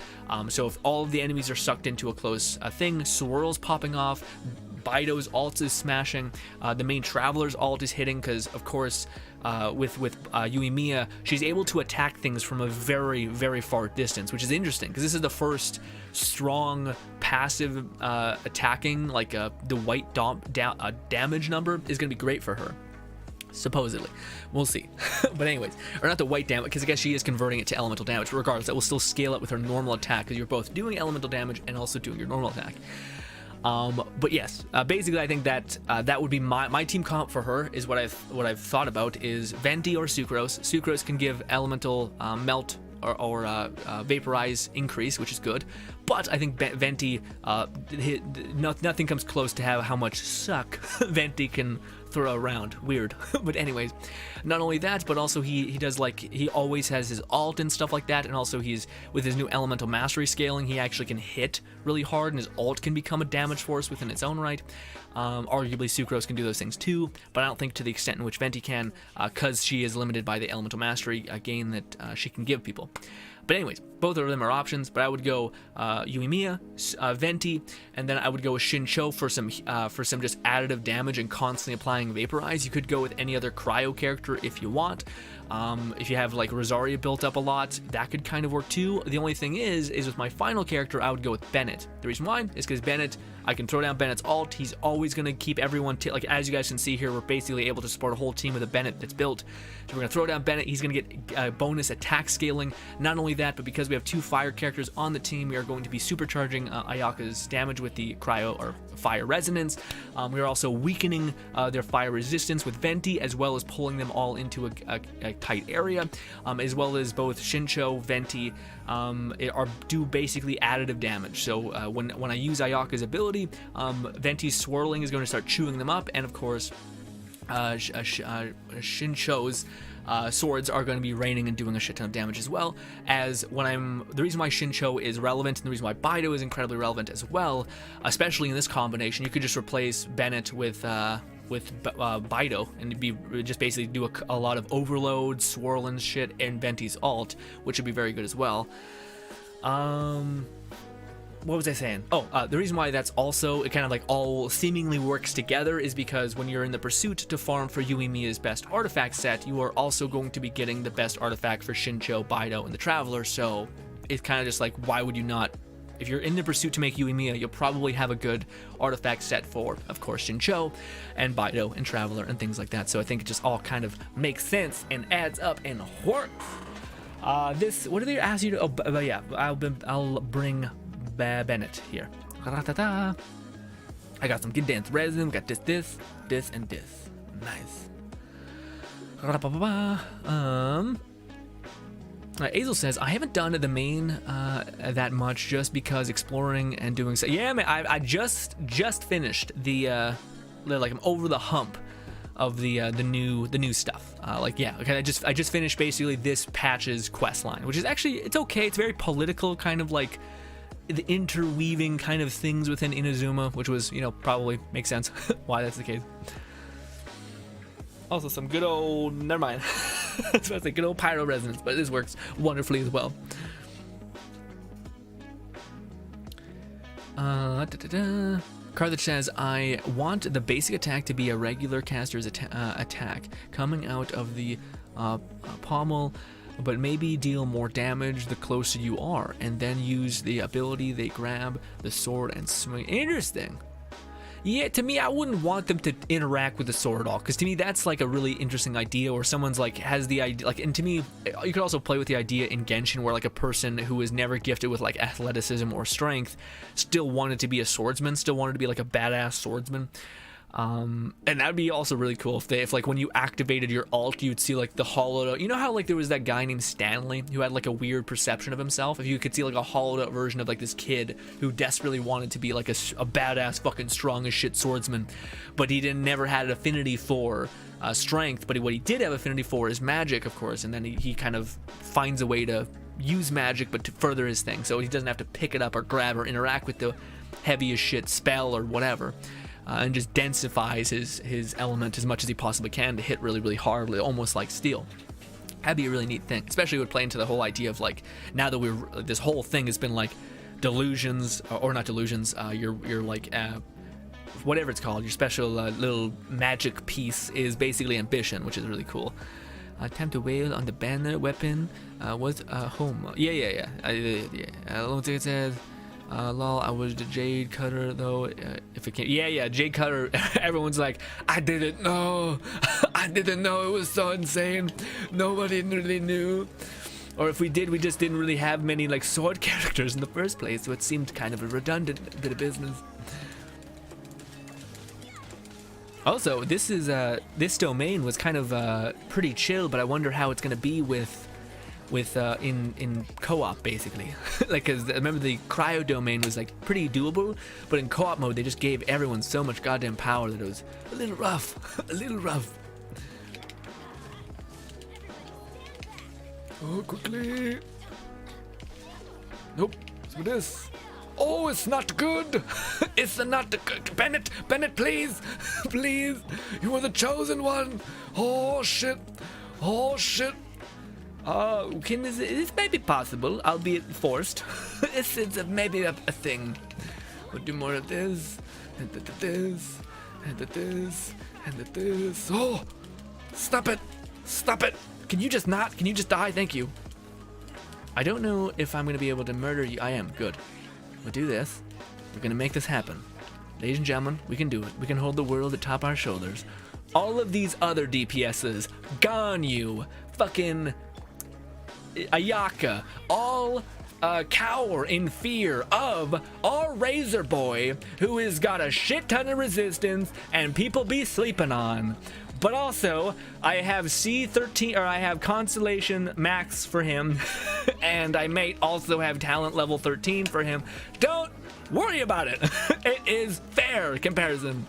So if all of the enemies are sucked into a close thing, Swirl's popping off, Baido's ult is smashing, the main Traveler's ult is hitting, because of course with Yoimiya, she's able to attack things from a very far distance, which is interesting because this is the first strong passive attacking, like the white damage number is going to be great for her. Supposedly, we'll see. But anyways, or not the white damage, because I guess she is converting it to elemental damage. But regardless, that will still scale up with her normal attack, because you're both doing elemental damage and also doing your normal attack. But yes, basically I think that that would be my team comp for her. Is what I've thought about is Venti or Sucrose. Sucrose can give elemental melt or vaporize increase, which is good. But I think Venti, nothing comes close to how much suck Venti can throw around. Weird. But anyways, not only that, but also he does, like, he always has his ult and stuff like that, and also he's with his new elemental mastery scaling, he actually can hit really hard, and his ult can become a damage force within its own right. Arguably Sucrose can do those things too, but I don't think to the extent in which Venti can, because she is limited by the elemental mastery gain that she can give people. But anyways, both of them are options, but I would go Yoimiya, Venti, and then I would go with Shincho for some just additive damage and constantly applying Vaporize. You could go with any other cryo character if you want. If you have like Rosaria built up a lot, that could kind of work too. The only thing is with my final character, I would go with Bennett. The reason why is because Bennett, I can throw down Bennett's ult. He's always going to keep everyone, like as you guys can see here, we're basically able to support a whole team with a Bennett that's built. So we're going to throw down Bennett. He's going to get bonus attack scaling. Not only that, but because we have 2 fire characters on the team, we are going to be supercharging Ayaka's damage with the cryo or fire resonance. We are also weakening their fire resistance with Venti, as well as pulling them all into a tight area, as well as both Shincho, Venti do basically additive damage. So when I use Ayaka's ability, Venti's swirling is going to start chewing them up, and of course Shincho's swords are going to be raining and doing a shit ton of damage as well. As the reason why Shincho is relevant and the reason why Baido is incredibly relevant as well, especially in this combination, you could just replace Bennett with Baido and it'd be just basically do a lot of overload, swirl and shit, and Venti's ult, which would be very good as well. What was I saying? The reason why that's also, it kind of like all seemingly works together is because when you're in the pursuit to farm for Yoimiya's best artifact set, you are also going to be getting the best artifact for Shincho, Baido, and the Traveler. So it's kind of just like, why would you not? If you're in the pursuit to make Yoimiya, you'll probably have a good artifact set for, of course, Shincho and Baido and Traveler and things like that. So I think it just all kind of makes sense and adds up and works. This, what do they ask you to? Oh, yeah, I'll bring Bennett here. I got some condensed resin. Got this, and this. Nice. Azel says, I haven't done the main that much just because exploring and doing so. Yeah, man, I just finished the like I'm over the hump of the new stuff. Like, yeah, okay, I just finished basically this patch's quest line, which is actually, it's okay. It's very political, kind of like the interweaving kind of things within Inazuma, which was, you know, probably makes sense why that's the case. Also, some good old, never mind. I was about to say good old pyro resonance, but this works wonderfully as well. Carthage says, I want the basic attack to be a regular caster's attack coming out of the pommel, but maybe deal more damage the closer you are, and then use the ability they grab the sword and swing. Interesting. Yeah, to me, I wouldn't want them to interact with the sword at all, because to me, that's like a really interesting idea, or someone's like has the idea, like, and to me, you could also play with the idea in Genshin where like a person who was never gifted with like athleticism or strength still wanted to be a swordsman, still wanted to be like a badass swordsman. And that'd be also really cool if like when you activated your ult, you'd see like the hollowed out, you know how like there was that guy named Stanley who had like a weird perception of himself. If you could see like a hollowed out version of like this kid who desperately wanted to be like a badass fucking strong as shit swordsman, but he never had an affinity for strength, but what he did have affinity for is magic, of course, and then he kind of finds a way to use magic but to further his thing, so he doesn't have to pick it up or grab or interact with the heaviest shit spell or whatever. And just densifies his element as much as he possibly can to hit really, really hard, almost like steel. That'd be a really neat thing, especially would play into the whole idea of like, now that this whole thing has been like delusions, or not delusions, your like whatever it's called, your special little magic piece is basically ambition, which is really cool. Time to wail on the banner weapon was home. Yeah. I don't think it says. Lol, I was the Jade Cutter though. If it can, yeah, Jade Cutter. Everyone's like, I didn't know. I didn't know, it was so insane. Nobody really knew. Or if we did, we just didn't really have many like sword characters in the first place, so it seemed kind of a redundant bit of business. Also, this domain was kind of pretty chill, but I wonder how it's gonna be with in co-op basically. Like, cause remember the cryo domain was like pretty doable, but in co-op mode they just gave everyone so much goddamn power that it was a little rough. A little rough. Oh, quickly. Nope. What's with this? Oh, it's not good. It's not good. Bennett, please. Please. You are the chosen one. Oh shit. This may be possible, albeit forced. It's maybe a thing. We'll do more of this, and this, and this, and this. Oh! Stop it! Can you just not? Can you just die? Thank you. I don't know if I'm gonna be able to murder you. I am. Good. We'll do this. We're gonna make this happen. Ladies and gentlemen, we can do it. We can hold the world atop our shoulders. All of these other DPSs, Ganyu, fucking Ayaka, all cower in fear of our Razor Boy, who has got a shit ton of resistance and people be sleeping on. But also, I have C13, or I have Constellation Max for him, and I may also have Talent Level 13 for him. Don't worry about it. It is fair comparison.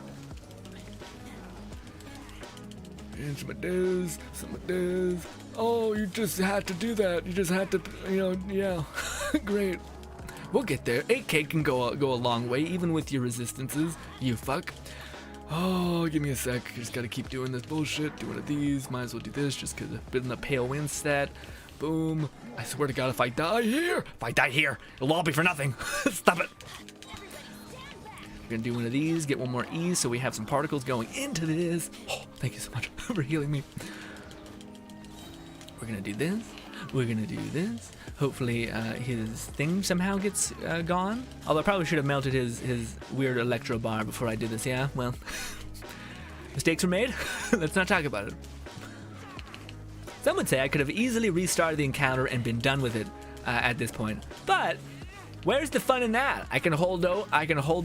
And some of this. Oh, you just had to do that. You just had to, yeah. Great. We'll get there. 8K can go a long way, even with your resistances, you fuck. Oh, give me a sec. Just gotta keep doing this bullshit. Do one of these. Might as well do this just because I've been in the pale wind stat. Boom. I swear to God, if I die here, it'll all be for nothing. Stop it. We're gonna do one of these, get one more E so we have some particles going into this. Oh, thank you so much for healing me. We're gonna do this. We're gonna do this. Hopefully his thing somehow gets gone. Although I probably should have melted his weird electro bar before I did this. Yeah, well, mistakes were made. Let's not talk about it. Some would say I could have easily restarted the encounter and been done with it at this point. But where's the fun in that? I can hold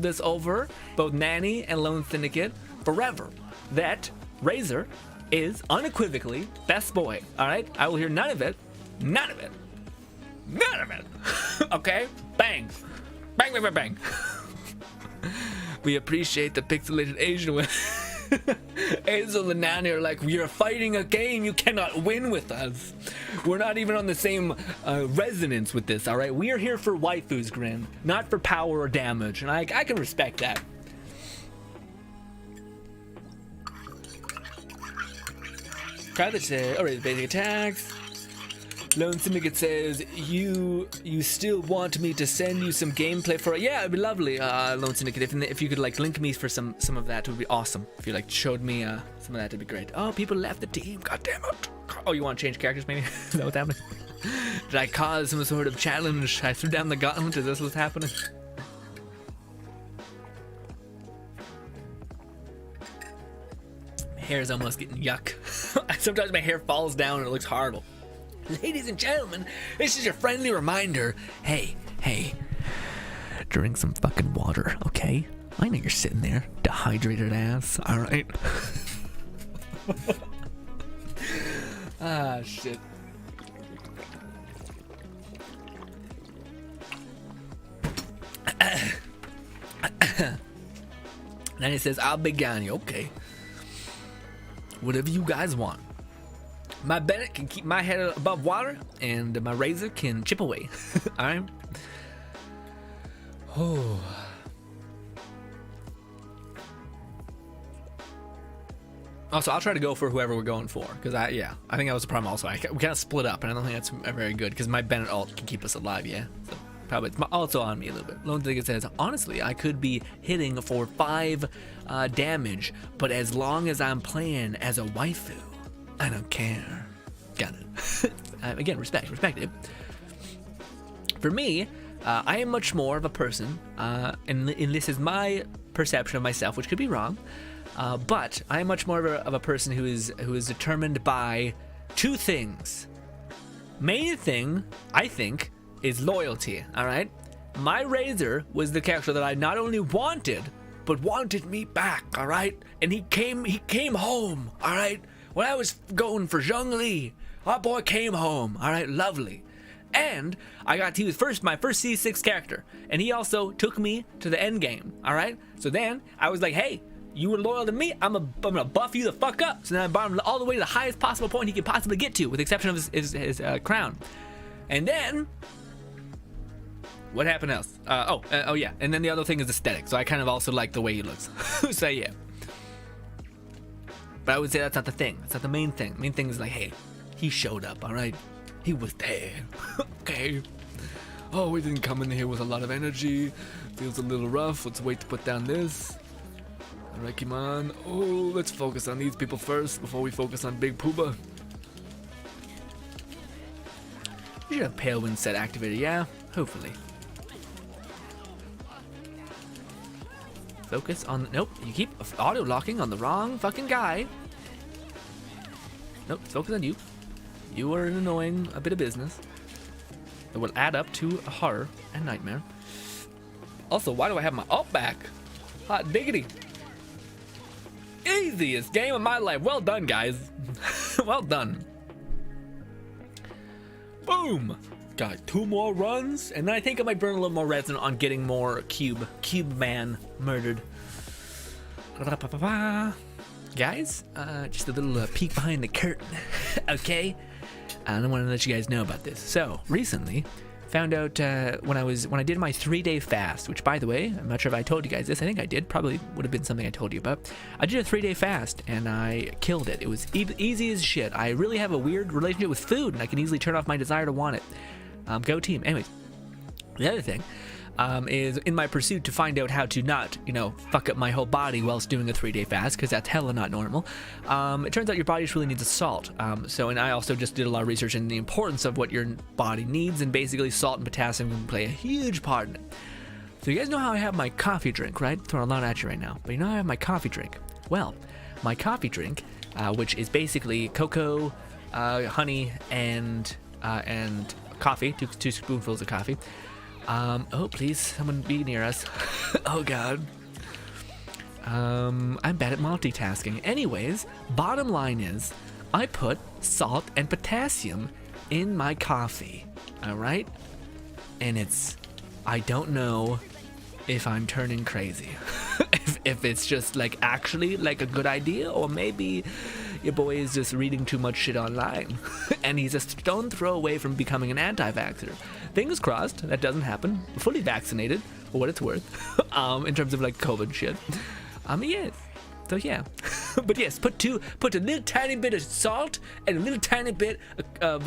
this over both Nanny and Lone Syndicate forever. That Razor is unequivocally best boy. All right, I will hear none of it. None of it. None of it. Okay, bang, bang, bang, bang, bang. We appreciate the pixelated Asian women. Hazel and Nanny are like, you're fighting a game, you cannot win with us. We're not even on the same resonance with this, all right? We are here for waifus, Grin, not for power or damage, and I can respect that. Private says, alright, basic attacks. Lone Syndicate says, you still want me to send you some gameplay for it? Yeah, it'd be lovely, Lone Syndicate. If you could like link me for some of that, it would be awesome. If you like showed me some of that, it'd be great. Oh, people left the team. God damn it. Oh, you want to change characters maybe? Is that what's happening? Did I cause some sort of challenge? I threw down the gauntlet. Is this what's happening? My hair is almost getting yuck. Sometimes my hair falls down and it looks horrible. Ladies and gentlemen, this is your friendly reminder. Hey, drink some fucking water, okay? I know you're sitting there, dehydrated ass, alright? Ah, shit. Then he says, I'll be gone. Okay. Whatever you guys want. My Bennett can keep my head above water, and my Razor can chip away. Alright? Oh. Also, I'll try to go for whoever we're going for, because I think that was the problem also. We kind of split up, and I don't think that's very good, because my Bennett ult can keep us alive, yeah? So, probably it's also on me a little bit. Lone Syndicate says, honestly, I could be hitting for 5 damage, but as long as I'm playing as a waifu, I don't care. Got it. Again, respect it. For me, I am much more of a person, and this is my perception of myself, which could be wrong, but I am much more of a person who is determined by 2 things. Main thing, I think, is loyalty. All right, my Razor was the character that I not only wanted, but wanted me back. All right, and he came home. All right. When I was going for Zhongli, our boy came home. All right, lovely. And he was my first C6 character, and he also took me to the end game. All right. So then I was like, hey, you were loyal to me. I'm gonna buff you the fuck up. So then I brought him all the way to the highest possible point he could possibly get to, with the exception of his crown. And then what happened else? Oh yeah. And then the other thing is aesthetic. So I kind of also like the way he looks. So yeah. But I would say that's not the thing. That's not the main thing. The main thing is like, hey, he showed up, all right? He was there. Okay. Oh, we didn't come in here with a lot of energy. Feels a little rough. Let's wait to put down this. All right, come on. Oh, let's focus on these people first before we focus on Big Pooba. You should have Pale Wind set activated, yeah? Hopefully. Focus on... Nope, you keep auto-locking on the wrong fucking guy. Nope, focus on you. You are an annoying a bit of business. It will add up to a horror and nightmare. Also, why do I have my ult back? Hot diggity. Easiest game of my life. Well done, guys. Well done. Boom. Got 2 more runs, and then I think I might burn a little more resin on getting more Cube Man murdered. Guys, just a little peek behind the curtain, okay? I don't want to let you guys know about this. So recently, found out when I did my 3-day fast, which by the way, I'm not sure if I told you guys this. I think I did. Probably would have been something I told you about. I did a 3-day fast and I killed it. It was easy as shit. I really have a weird relationship with food, and I can easily turn off my desire to want it. Go team. Anyways, the other thing is in my pursuit to find out how to not, fuck up my whole body whilst doing a 3-day fast, because that's hella not normal. It turns out your body just really needs salt. And I also just did a lot of research in the importance of what your body needs, and basically salt and potassium can play a huge part in it. So you guys know how I have my coffee drink, right? Throwing a lot at you right now, but you know how I have my coffee drink. Well, my coffee drink, which is basically cocoa, honey and coffee, two spoonfuls of coffee. Oh, please, someone be near us. Oh, God. I'm bad at multitasking. Anyways, bottom line is, I put salt and potassium in my coffee. All right? And I don't know if I'm turning crazy. if it's just like actually like a good idea, or maybe your boy is just reading too much shit online and he's a stone throw away from becoming an anti-vaxxer. Fingers crossed that doesn't happen. Fully vaccinated, for what it's worth, in terms of like COVID shit. Yes. So yeah. But yes, put a little tiny bit of salt and a little tiny bit of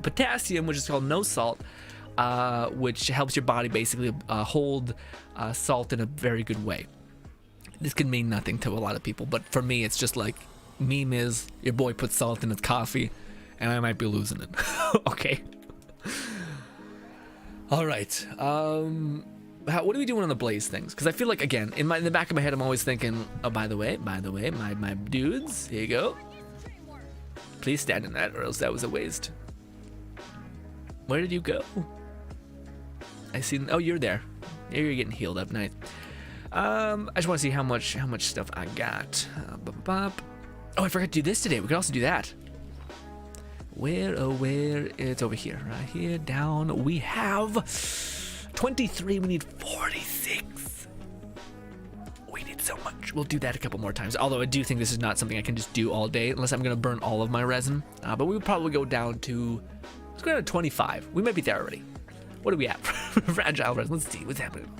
potassium, which is called no salt, which helps your body basically hold salt in a very good way. This can mean nothing to a lot of people, but for me, it's just like, meme is, your boy puts salt in his coffee, and I might be losing it. Okay. All right. What are we doing on the blaze things? Because I feel like, again, in the back of my head, I'm always thinking, oh, by the way, my dudes, here you go. Please stand in that, or else that was a waste. Where did you go? I see. Oh, you're there. You're getting healed up. Nice. I just want to see how much stuff I got. Oh, I forgot to do this today. We could also do that. Where? It's over here. Right here. Down. We have 23. We need 46. We need so much. We'll do that a couple more times. Although I do think this is not something I can just do all day, unless I'm going to burn all of my resin. But we would probably go down to, let's go down to 25. We might be there already. What do we have? Fragile resin. Let's see what's happening.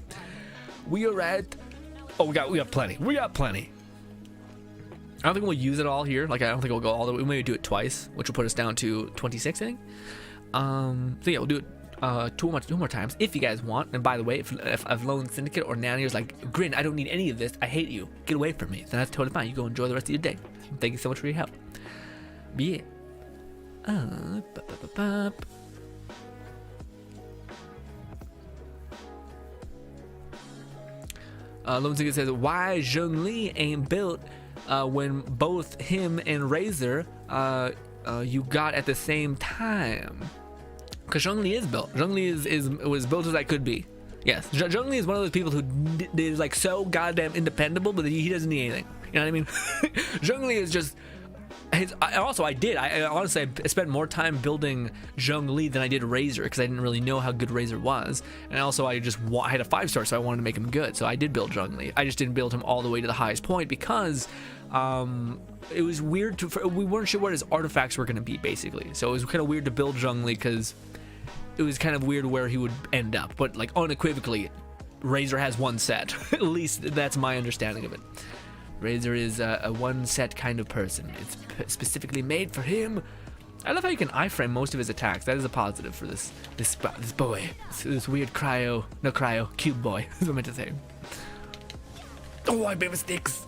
We are at, oh, we got plenty. We got plenty. I don't think we'll use it all here. Like, I don't think we'll go all the way. We maybe do it twice, which will put us down to 26, I think. So yeah, we'll do it two more times if you guys want. And by the way, if Lone Syndicate or Nanny is like, Grin, I don't need any of this, I hate you, get away from me, then that's totally fine. You go enjoy the rest of your day. Thank you so much for your help. Yeah. Lone Syndicate says, why Zhongli ain't built when both him and Razor you got at the same time? Because Zhongli is built. Zhongli was built as I could be. Yes, Zhongli is one of those people who is like so goddamn independable, but he doesn't need anything. You know what I mean? Zhongli is just. I honestly spent more time building Zhongli than I did Razor, because I didn't really know how good Razor was, and also I had a 5-star, so I wanted to make him good, so I did build Zhongli. I just didn't build him all the way to the highest point because it was weird we weren't sure what his artifacts were going to be, basically. So it was kind of weird to build Zhongli because it was kind of weird where he would end up. But like unequivocally, Razor has one set. At least that's my understanding of it. Razor is a one-set kind of person. It's specifically made for him. I love how you can iframe most of his attacks. That is a positive for this boy. This weird cube boy. That's what I meant to say. Oh, I made mistakes.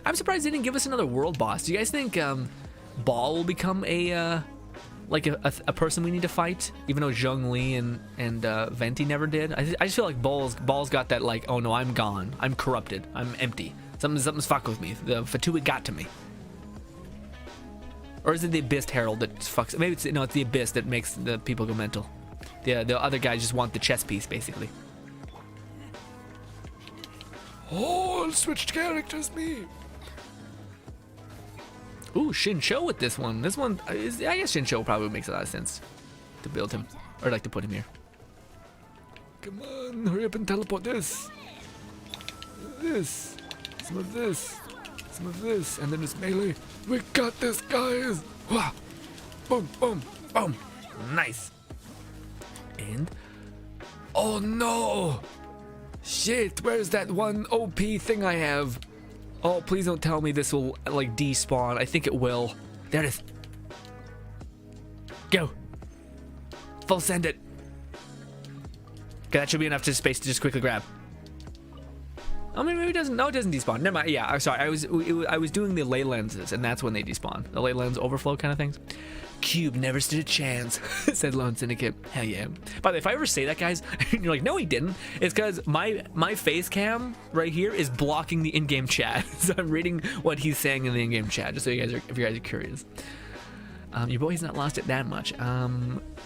I'm surprised they didn't give us another world boss. Do you guys think Ball will become a person we need to fight, even though Zhongli and Venti never did? I just feel like Ball's got that like, oh no, I'm gone, I'm corrupted, I'm empty, something's fucked with me, the Fatui got to me. Or is it the Abyss Herald that fucks? Maybe it's the Abyss that makes the people go mental. The other guys just want the chess piece, basically. Oh, switched characters, me. Ooh, Shincho with this one. This one, I guess Shincho probably makes a lot of sense to build him, or like to put him here. Come on, hurry up and teleport this. This, some of this, some of this, and then this melee. We got this, guys. Wah. Boom, boom, boom. Nice. And, oh no. Shit, where's that one OP thing I have? Oh, please don't tell me this will, like, despawn. I think it will. There it is. Go. Full send it. Okay, that should be enough space to just quickly grab. I mean, maybe it doesn't. No, it doesn't despawn. Never mind. Yeah, I'm sorry. I was doing the ley lenses, and that's when they despawn. The ley lens overflow kind of things. Cube never stood a chance, said Lone Syndicate. Hell yeah. By the way, if I ever say that, guys, and you're like, no, he didn't. It's because my face cam right here is blocking the in-game chat, so I'm reading what he's saying in the in-game chat, just so if you guys are curious. Your boy's not lost it that much.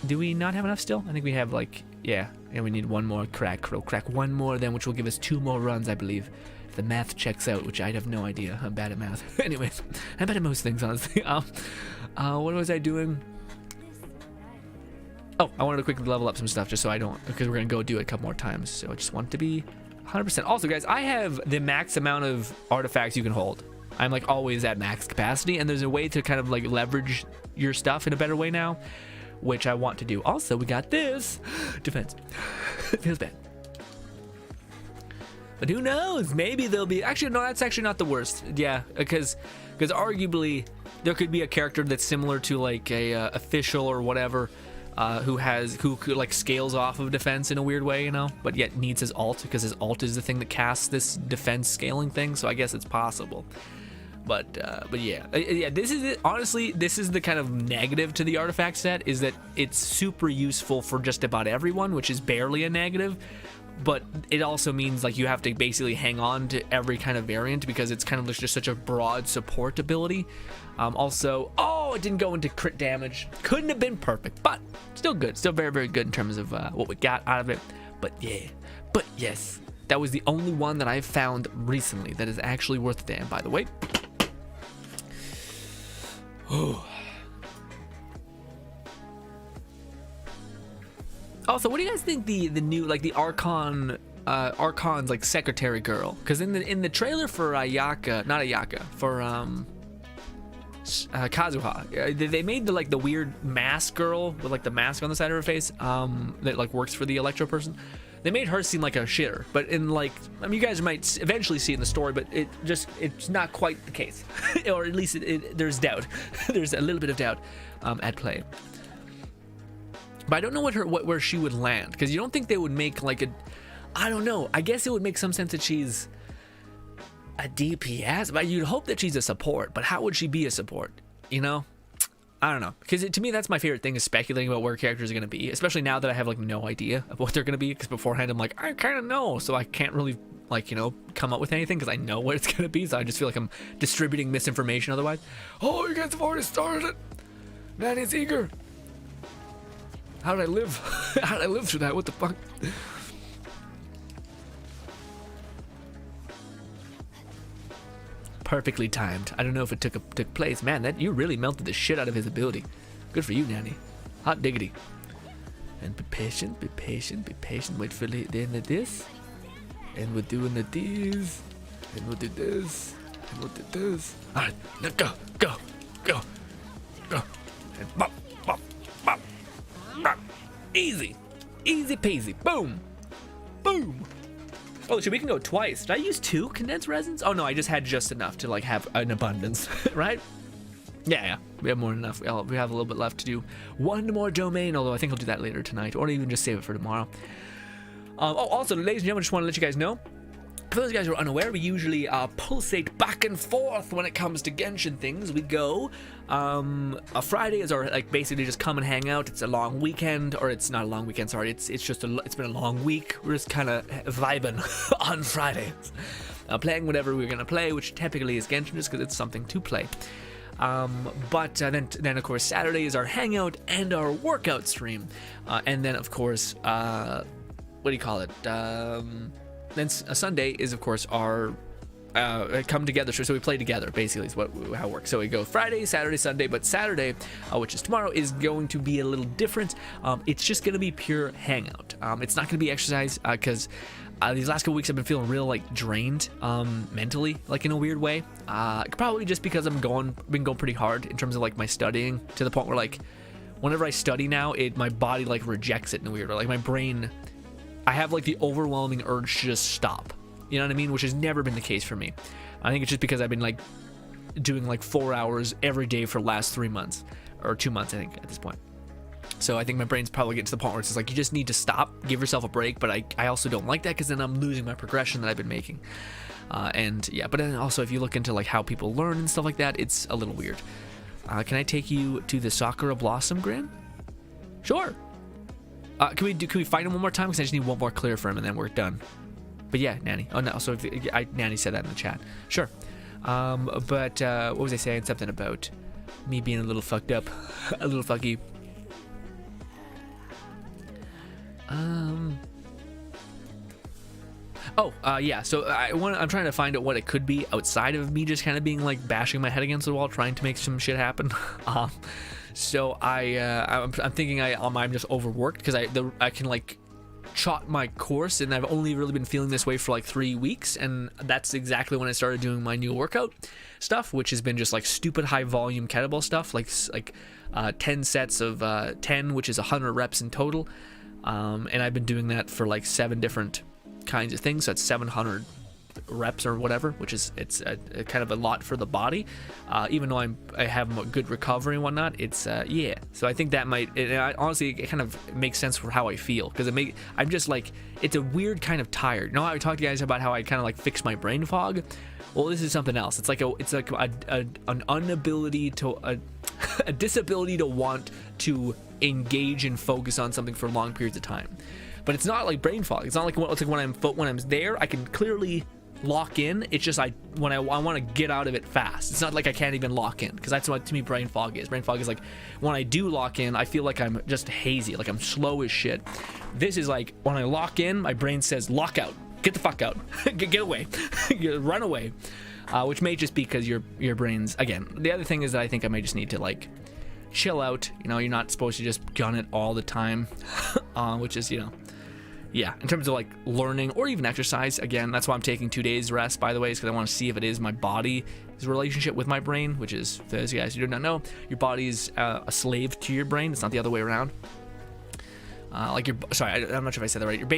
Do we not have enough still? I think we have like, yeah, and we need one more crack. We'll crack one more then, which will give us 2 more runs, I believe. If the math checks out, which I have no idea. I'm bad at math. Anyways, I'm bad at most things, honestly. What was I doing? Oh, I wanted to quickly level up some stuff just so I don't, because we're going to go do it a couple more times. So I just want it to be 100%. Also, guys, I have the max amount of artifacts you can hold. I'm like always at max capacity, and there's a way to kind of like leverage your stuff in a better way now, which I want to do. Also, we got this defense. Feels bad, but who knows? Maybe there'll be. Actually, no, that's actually not the worst. Yeah, because arguably there could be a character that's similar to like a official or whatever, who could like scales off of defense in a weird way, you know, but yet needs his ult because his ult is the thing that casts this defense scaling thing. So I guess it's possible. But yeah, this is it. Honestly, this is the kind of negative to the artifact set, is that it's super useful for just about everyone, which is barely a negative. But it also means like you have to basically hang on to every kind of variant because it's kind of just such a broad support ability. Also, oh, it didn't go into crit damage. Couldn't have been perfect, but still good. Still very, very good in terms of what we got out of it. But yeah, but yes, that was the only one that I've found recently that is actually worth a damn, by the way. Also, what do you guys think the new, like the Archon's like secretary girl? Because in the trailer for Kazuha, they made the weird mask girl with like the mask on the side of her face, that like works for the Electro person. They made her seem like a shitter, but in like, I mean, you guys might eventually see it in the story, but it's not quite the case, or at least there's doubt. There's a little bit of doubt at play. But I don't know where she would land, because you don't think they would make like a, I don't know. I guess it would make some sense that she's a DPS, but you'd hope that she's a support. But how would she be a support? You know? I don't know, because to me that's my favorite thing, is speculating about where characters are going to be, especially now that I have like no idea of what they're going to be, because beforehand I'm like, I kind of know, so I can't really like, you know, come up with anything because I know what it's going to be, so I just feel like I'm distributing misinformation otherwise. Oh, you guys have already started it. Nanny's eager. How did I live? How did I live through that? What the fuck? Perfectly timed. I don't know if it took place. Man, that you really melted the shit out of his ability. Good for you, Nanny. Hot diggity. And be patient, be patient, be patient. Wait for the end of this. And we're doing the this. And we'll do this. And we'll do this. Alright, now go, go, go, go. And bop, bop, bop, bop. Easy. Easy peasy. Boom. Boom. Oh, so we can go twice. Did I use 2 condensed resins? Oh no, I just had just enough to like have an abundance, right? Yeah, we have more than enough. We have a little bit left to do one more domain, although I think I'll do that later tonight, or even just save it for tomorrow. Also, ladies and gentlemen, just want to let you guys know, for those guys who are unaware, we usually pulsate back and forth when it comes to Genshin things. We go, a Friday is our, like, basically just come and hang out. It's a long weekend, or it's not a long weekend, sorry. It's been a long week. We're just kind of vibing on Fridays. Playing whatever we're going to play, which typically is Genshin, just because it's something to play. But then of course Saturday is our hangout and our workout stream, and then of course what do you call it? Then a Sunday is of course our come together. So we play together basically is how it works. So we go Friday, Saturday, Sunday, but Saturday, which is tomorrow, is going to be a little different. It's just going to be pure hangout. It's not going to be exercise because these last couple weeks I've been feeling real like drained mentally, like in a weird way. Probably just because I've been going pretty hard in terms of like my studying, to the point where like whenever I study now, my body like rejects it in a weird way. Like my brain, I have like the overwhelming urge to just stop. You know what I mean? Which has never been the case for me. I think it's just because I've been like doing like 4 hours every day for the last 3 months, or 2 months I think at this point. So I think my brain's probably getting to the point where it's just like, you just need to stop, give yourself a break. But I also don't like that, because then I'm losing my progression that I've been making. And yeah, but then also if you look into like how people learn and stuff like that, it's a little weird. Can I take you to the Sakura Blossom Grin? Sure. Can we fight him one more time? Because I just need one more clear for him and then we're done. But yeah, Nanny. Oh no, so Nanny said that in the chat. Sure. But what was I saying? Something about me being a little fucked up, a little fucky. Yeah, so I'm trying to find out what it could be outside of me just kind of being like bashing my head against the wall trying to make some shit happen. So I'm thinking I'm just overworked, because I can like chart my course, and I've only really been feeling this way for like 3 weeks, and that's exactly when I started doing my new workout stuff, which has been just like stupid high volume kettlebell stuff, like 10 sets of 10, which is 100 reps in total. And I've been doing that for like 7 different kinds of things, so it's 700 reps or whatever, which is a kind of a lot for the body, even though I have a good recovery and whatnot. It's yeah, so I think that might, honestly, it kind of makes sense for how I feel, because I'm just like, it's a weird kind of tired. You know, I talked to you guys about how I kind of like fix my brain fog. Well, this is something else. It's like an inability to a disability to want to engage and focus on something for long periods of time. But it's not like brain fog. It's not like when I'm there, I can clearly lock in. It's just I want to get out of it fast. It's not like I can't even lock in, because that's what to me brain fog is. Brain fog is like when I do lock in, I feel like I'm just hazy, like I'm slow as shit. This is like when I lock in, my brain says lock out, get the fuck out, get away, run away, which may just be because your brain's, again, the other thing is that I think I may just need to like chill out. You know, you're not supposed to just gun it all the time, which is, you know, yeah, in terms of like learning or even exercise. Again, that's why I'm taking 2 days rest, by the way, is because I want to see if it is my body's relationship with my brain, which is, for those of you guys who do not know, your body's a slave to your brain. It's not the other way around. Sorry, I'm not sure if I said that right. Your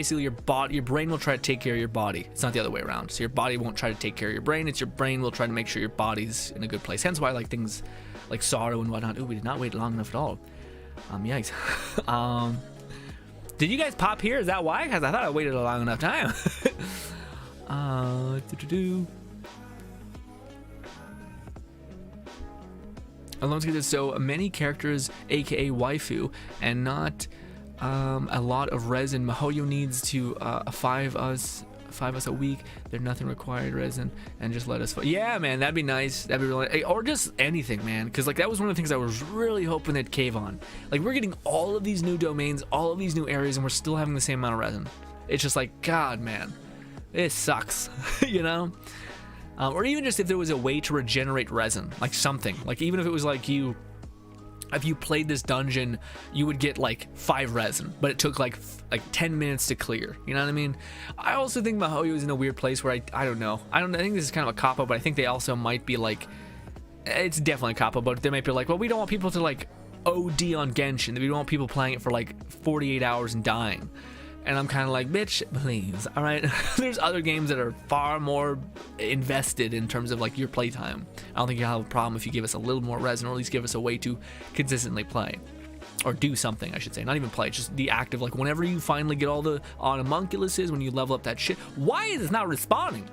brain will try to take care of your body. It's not the other way around. So your body won't try to take care of your brain. It's your brain will try to make sure your body's in a good place. Hence why I like things like sorrow and whatnot. Ooh, we did not wait long enough at all. Yikes. Did you guys pop here? Is that why? Because I thought I waited a long enough time. Alone gets so many characters, aka waifu, and not a lot of resin. Mihoyo needs to 5 us a week. There's nothing required resin, and just let us yeah, man, that'd be nice. That'd be really, or just anything, man, because like that was one of the things I was really hoping they'd cave on. Like, we're getting all of these new domains, all of these new areas, and we're still having the same amount of resin. It's just like, God, man, it sucks. You know, or even just if there was a way to regenerate resin, like something, like even if it was like if you played this dungeon, you would get like 5 resin, but it took like 10 minutes to clear. You know what I mean? I also think Mihoyo is in a weird place where I don't know. I think this is kind of a cop-out, but I think they also might be like, it's definitely a cop-out, but they might be like, well, we don't want people to like OD on Genshin. We don't want people playing it for like 48 hours and dying. And I'm kind of like, bitch, please, all right? There's other games that are far more invested in terms of like your playtime. I don't think you'll have a problem if you give us a little more resin, or at least give us a way to consistently play. Or do something, I should say. Not even play, just the active, like whenever you finally get all the homunculuses, when you level up that shit. Why is it not respawning?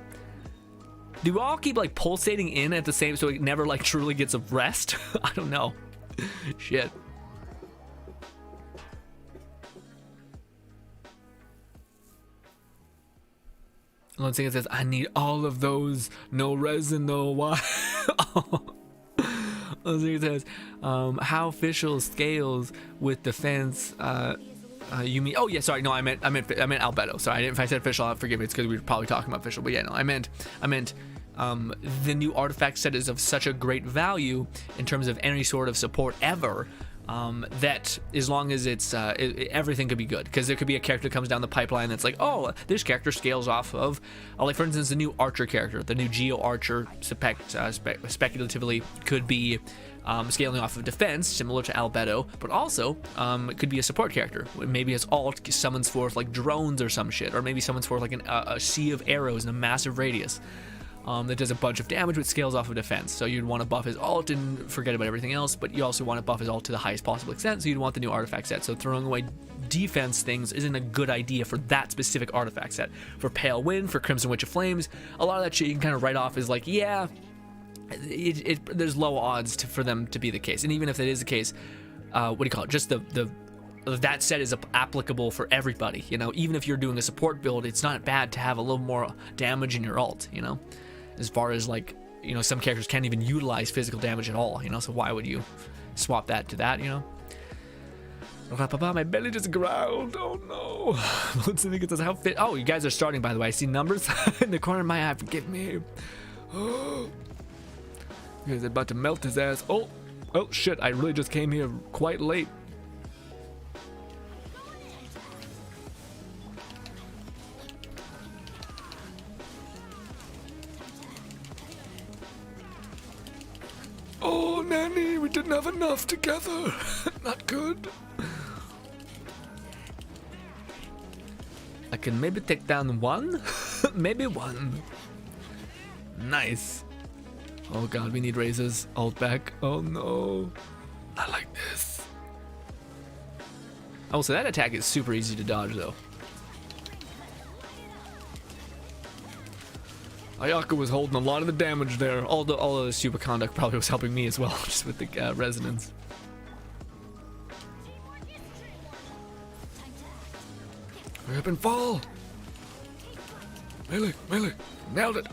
Do we all keep like pulsating in at the same, so it never like truly gets a rest? I don't know. Shit. One thing it says, I need all of those. No resin, no why. One thing it says, how official scales with defense. You mean? Oh yeah, sorry. No, I meant albedo. Sorry, if I said official, forgive me. It's because we were probably talking about official. But yeah, no, I meant the new artifact set is of such a great value in terms of any sort of support ever. That as long as it's everything could be good, because there could be a character that comes down the pipeline that's like, oh, this character scales off of like, for instance, the new archer character, the new Geo archer speculatively could be scaling off of defense, similar to albedo, but also it could be a support character. Maybe his alt summons forth like drones or some shit, or maybe summons forth like a sea of arrows in a massive radius. that does a bunch of damage, which scales off of defense. So you'd want to buff his ult and forget about everything else, but you also want to buff his ult to the highest possible extent, so you'd want the new artifact set. So throwing away defense things isn't a good idea for that specific artifact set. For Pale Wind, for Crimson Witch of Flames, a lot of that shit you can kind of write off as like, yeah, there's low odds for them to be the case. And even if that is the case, what do you call it? Just that set is applicable for everybody, you know. Even if you're doing a support build, it's not bad to have a little more damage in your ult, you know. As far as like, you know, some characters can't even utilize physical damage at all, you know. So why would you swap that to that, you know? My belly just growled. Oh no! Let's see if it does outfit. Oh, you guys are starting, by the way. I see numbers in the corner of my eye. Forgive me. Oh, you guys are about to melt his ass. Oh shit! I really just came here quite late. Oh, Nanny, we didn't have enough together. Not good. I can maybe take down one. Maybe one. Nice. Oh god, we need razors. Ult back. Oh no. Not like this. Oh, so that attack is super easy to dodge though. Ayaka was holding a lot of the damage there. All the super conduct probably was helping me as well, just with the resonance. Hurry up and fall! Melee, melee, nailed it!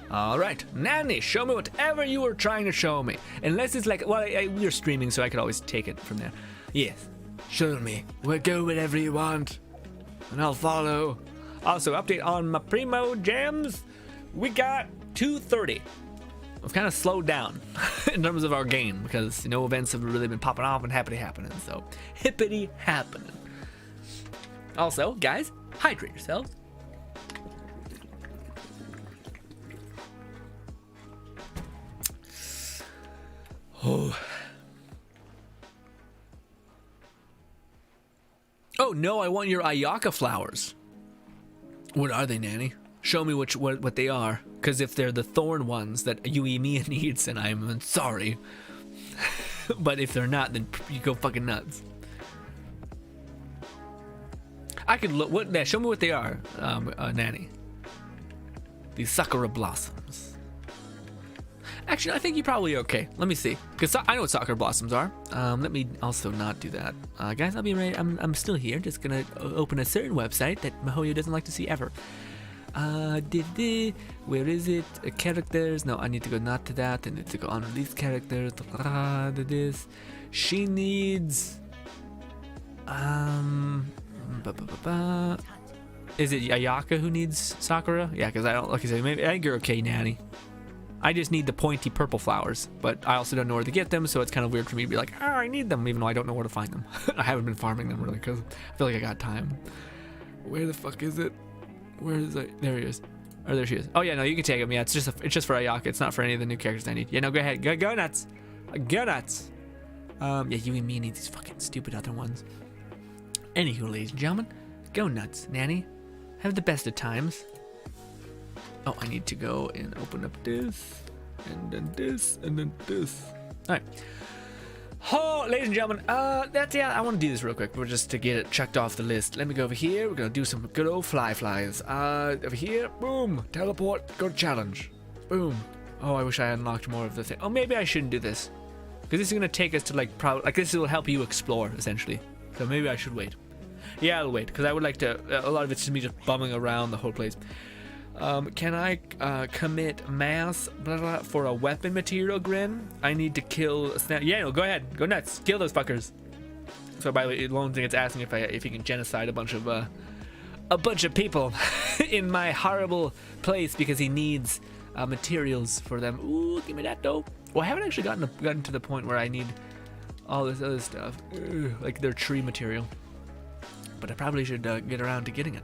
Alright, Nanny, show me whatever you were trying to show me. Unless it's like, well, you're streaming, so I could always take it from there. Yes, show me. We'll go whatever you want, and I'll follow. Also, update on my Primo Jams. We got 230. We've kind of slowed down in terms of our game because no events have really been popping off and happening. So, hippity happening. Also, guys, hydrate yourselves. Oh no, I want your Ayaka flowers. What are they, Nanny? Show me what they are, because if they're the thorn ones that Yoimiya needs, then I'm sorry. But if they're not, then you go fucking nuts. I could look. Show me what they are, Nanny. These Sakura blossoms. Actually, I think you're probably okay. Let me see, because I know what Sakura blossoms are. Let me also not do that, guys. I'll be right. I'm still here. Just gonna open a certain website that Mihoyo doesn't like to see ever. Where is it? Characters. No, I need to go not to that. I need to go on these characters. This. She needs. Is it Ayaka who needs Sakura? Yeah, because I don't. Like I said, maybe I think you're okay, Nanny. I just need the pointy purple flowers, but I also don't know where to get them, so it's kind of weird for me to be like, oh, I need them, even though I don't know where to find them. I haven't been farming them really, because I feel like I got time. Where the fuck is it? Where is it? There he is. Oh, there she is. Oh yeah, no, you can take them. Yeah, it's just for Ayaka. It's not for any of the new characters I need. Yeah, no, go ahead. Go nuts. Go nuts. Yeah, you and me need these fucking stupid other ones. Anywho, ladies and gentlemen, go nuts, Nanny. Have the best of times. Oh, I need to go and open up this, and then this, and then this. All right. Oh, ladies and gentlemen, I want to do this real quick, just to get it checked off the list. Let me go over here. We're gonna do some good old flies. Over here, boom, teleport, go to challenge, boom. Oh, I wish I unlocked more of the thing. Oh, maybe I shouldn't do this, because this is gonna take us to this will help you explore essentially. So maybe I should wait. Yeah, I'll wait, because I would like to. A lot of it's just me just bumming around the whole place. Can I commit mass blah, blah, for a weapon material grin? I need to kill a snap. Yeah, no, go ahead. Go nuts. Kill those fuckers. So by the way, Lone Thing, it's asking if he can genocide a bunch of people in my horrible place because he needs materials for them. Ooh, give me that though. Well, I haven't actually gotten to the point where I need all this other stuff. Like their tree material. But I probably should get around to getting it.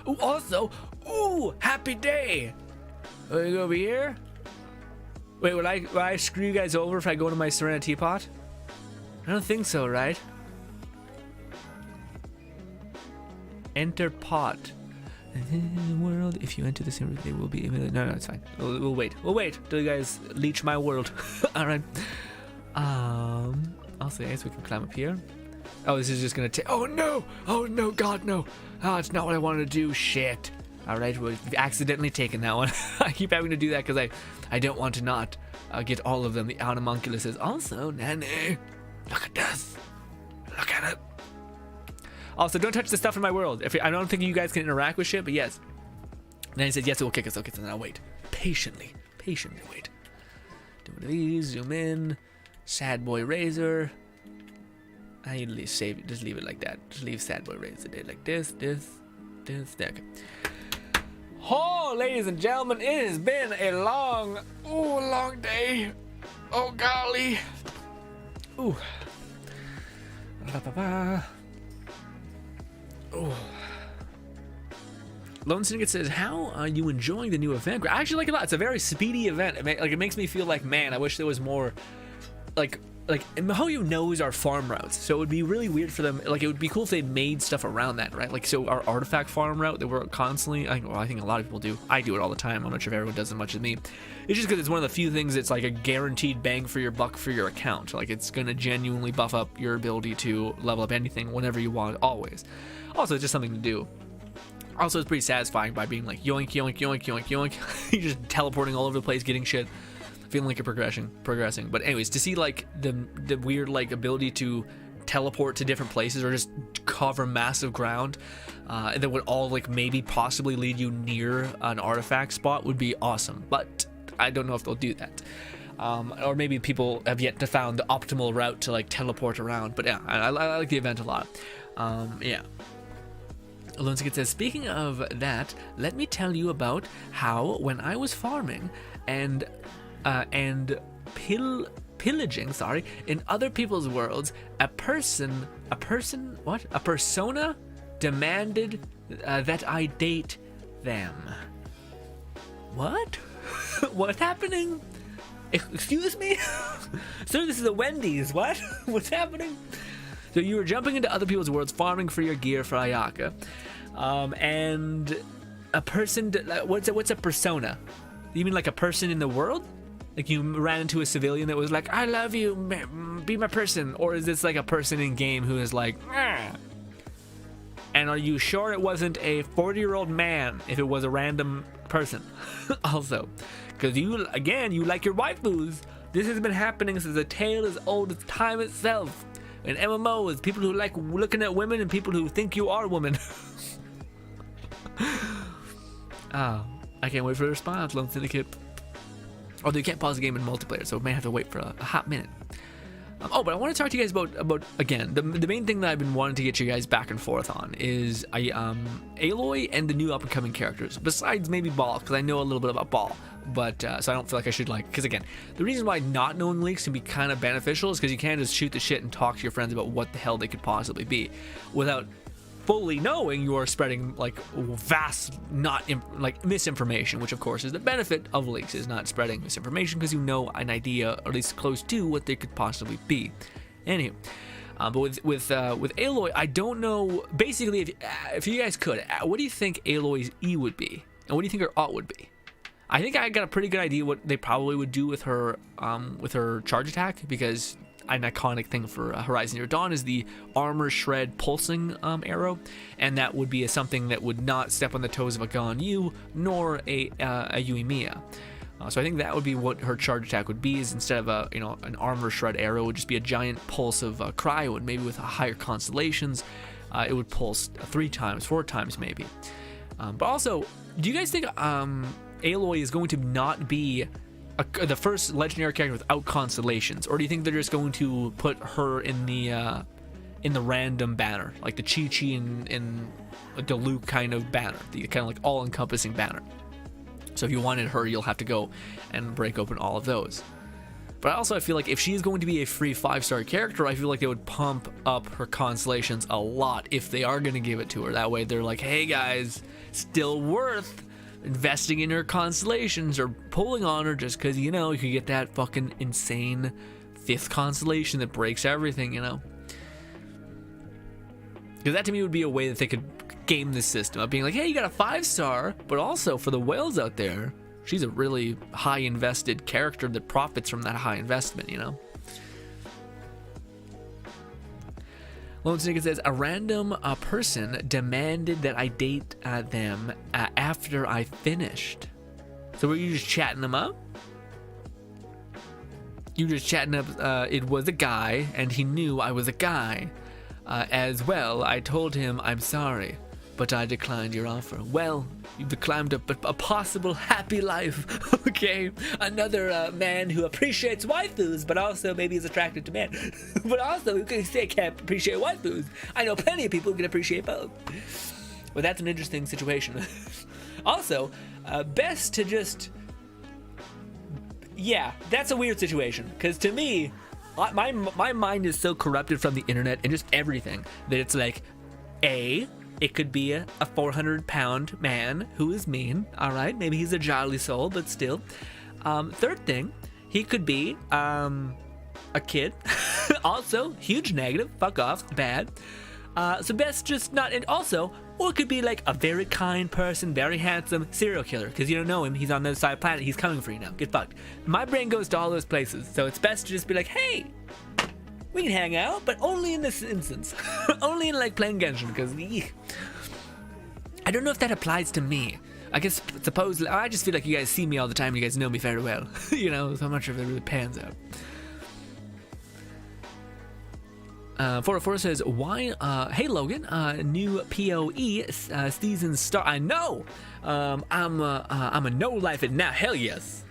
Ooh, also, happy day. Let me go over here. Wait, will I screw you guys over if I go to my Serenity Pot? I don't think so, right? Enter pot. world. If you enter the same room, they will be. No, it's fine. We'll wait. We'll wait till you guys leech my world. All right. Also, I guess we can climb up here. Oh, this is just gonna take. Oh no! Oh no! God no! Oh, it's not what I wanted to do. Shit. All right, we've accidentally taken that one. I keep having to do that because I don't want to not get all of them. The homunculus also, Nanny. Look at this. Look at it. Also, don't touch the stuff in my world. I don't think you guys can interact with shit, but yes. And then he said, yes, it will kick us. Okay, so then I'll wait. Patiently wait. Do one of these, zoom in. Sad boy razor. I usually save, just leave it like that. Just leave sad boy razor there like this. There, okay. Oh, ladies and gentlemen, it has been a long day. Oh, golly. Ooh. Oh. Lone Syndicate says, how are you enjoying the new event? I actually like it a lot. It's a very speedy event. It makes me feel like, man, I wish there was more, like Mihoyo knows our farm routes, so it would be really weird for them. Like, it would be cool if they made stuff around that, right? Like, so our artifact farm route that we're constantly, I think a lot of people do. I do it all the time. I'm not sure if everyone does as much as me. It's just because it's one of the few things that's like a guaranteed bang for your buck for your account. Like, it's gonna genuinely buff up your ability to level up anything whenever you want, always. Also, it's just something to do. Also, it's pretty satisfying by being like yoink, yoink, yoink, yoink, yoink. You're just teleporting all over the place, getting shit. Feeling like you're progressing. But anyways, to see like the weird like ability to teleport to different places or just cover massive ground that would all like maybe possibly lead you near an artifact spot would be awesome. But I don't know if they'll do that. Or maybe people have yet to found the optimal route to like teleport around. But yeah, I like the event a lot. Yeah. Alonso says, speaking of that, let me tell you about how when I was farming and pillaging, in other people's worlds, a persona demanded that I date them. What? What's happening? Excuse me? Sir, this is a Wendy's. What? What's happening? So you were jumping into other people's worlds, farming for your gear for Ayaka, and a person. What's a persona? You mean like a person in the world? Like you ran into a civilian that was like, "I love you, be my person," or is this like a person in game who is like, "Ah"? And are you sure it wasn't a 40-year-old man? If it was a random person, also, because you like your waifus. This has been happening since the tale as old as time itself. In MMOs, people who like looking at women and people who think you are women. I can't wait for the response, Lone Syndicate. Although you can't pause the game in multiplayer, so we may have to wait for a hot minute. But I want to talk to you guys about again, the main thing that I've been wanting to get you guys back and forth on is Aloy and the new up-and-coming characters, besides maybe Ball, because I know a little bit about Ball. But so I don't feel like I should because again, the reason why not knowing leaks can be kind of beneficial is because you can't just shoot the shit and talk to your friends about what the hell they could possibly be without fully knowing you are spreading like vast misinformation, which of course is the benefit of leaks, is not spreading misinformation because you know an idea, or at least close to what they could possibly be. Anywho, but with Aloy, I don't know. Basically, if you guys could, what do you think Aloy's E would be, and what do you think her Alt would be? I think I got a pretty good idea what they probably would do with her charge attack, because an iconic thing for Horizon Zero Dawn is the armor shred pulsing arrow, and that would be something that would not step on the toes of a Ganyu nor a Yoimiya. So I think that would be what her charge attack would be, is instead of an armor shred arrow, it would just be a giant pulse of cryo, and maybe with higher constellations, it would pulse 3 times, 4 times maybe. But also, do you guys think Aloy is going to not be the first legendary character without constellations, or do you think they're just going to put her in the random banner, like the Chi-Chi and the Luke kind of banner, the kind of like all-encompassing banner? So if you wanted her, you'll have to go and break open all of those. But also, I feel like if she's going to be a free 5-star character, I feel like they would pump up her constellations a lot if they are going to give it to her. That way they're like, hey guys, still worth investing in her constellations or pulling on her just because, you can get that fucking insane 5th constellation that breaks everything, Because that to me would be a way that they could game the system of being like, hey, you got a 5-star, but also for the whales out there, she's a really high invested character that profits from that high investment, you know? Lone Snicket says, a random person demanded that I date them after I finished. So were you just chatting them up? You just chatting up, it was a guy, and he knew I was a guy. As well, I told him I'm sorry, but I declined your offer. Well, you've declined a possible happy life, okay? Another man who appreciates waifus, but also maybe is attracted to men. But also, who can say can't appreciate waifus? I know plenty of people who can appreciate both. Well, that's an interesting situation. Also, best to just... Yeah, that's a weird situation, because to me, my mind is so corrupted from the internet and just everything that it's like, it could be a 400-pound man who is mean, all right? Maybe he's a jolly soul, but still. Third thing, he could be a kid. Also, huge negative, fuck off, bad. So best just not, and also, or it could be like a very kind person, very handsome serial killer, because you don't know him, he's on the other side of the planet, he's coming for you now, get fucked. My brain goes to all those places, so it's best to just be like, hey, we can hang out, but only in this instance. Only in like playing Genshin, because I don't know if that applies to me. I guess supposedly, I just feel like you guys see me all the time, you guys know me very well. You know, so I'm not sure if it really pans out. 404 says, why, hey Logan, new PoE season start. I know, I'm a no life it now, hell yes.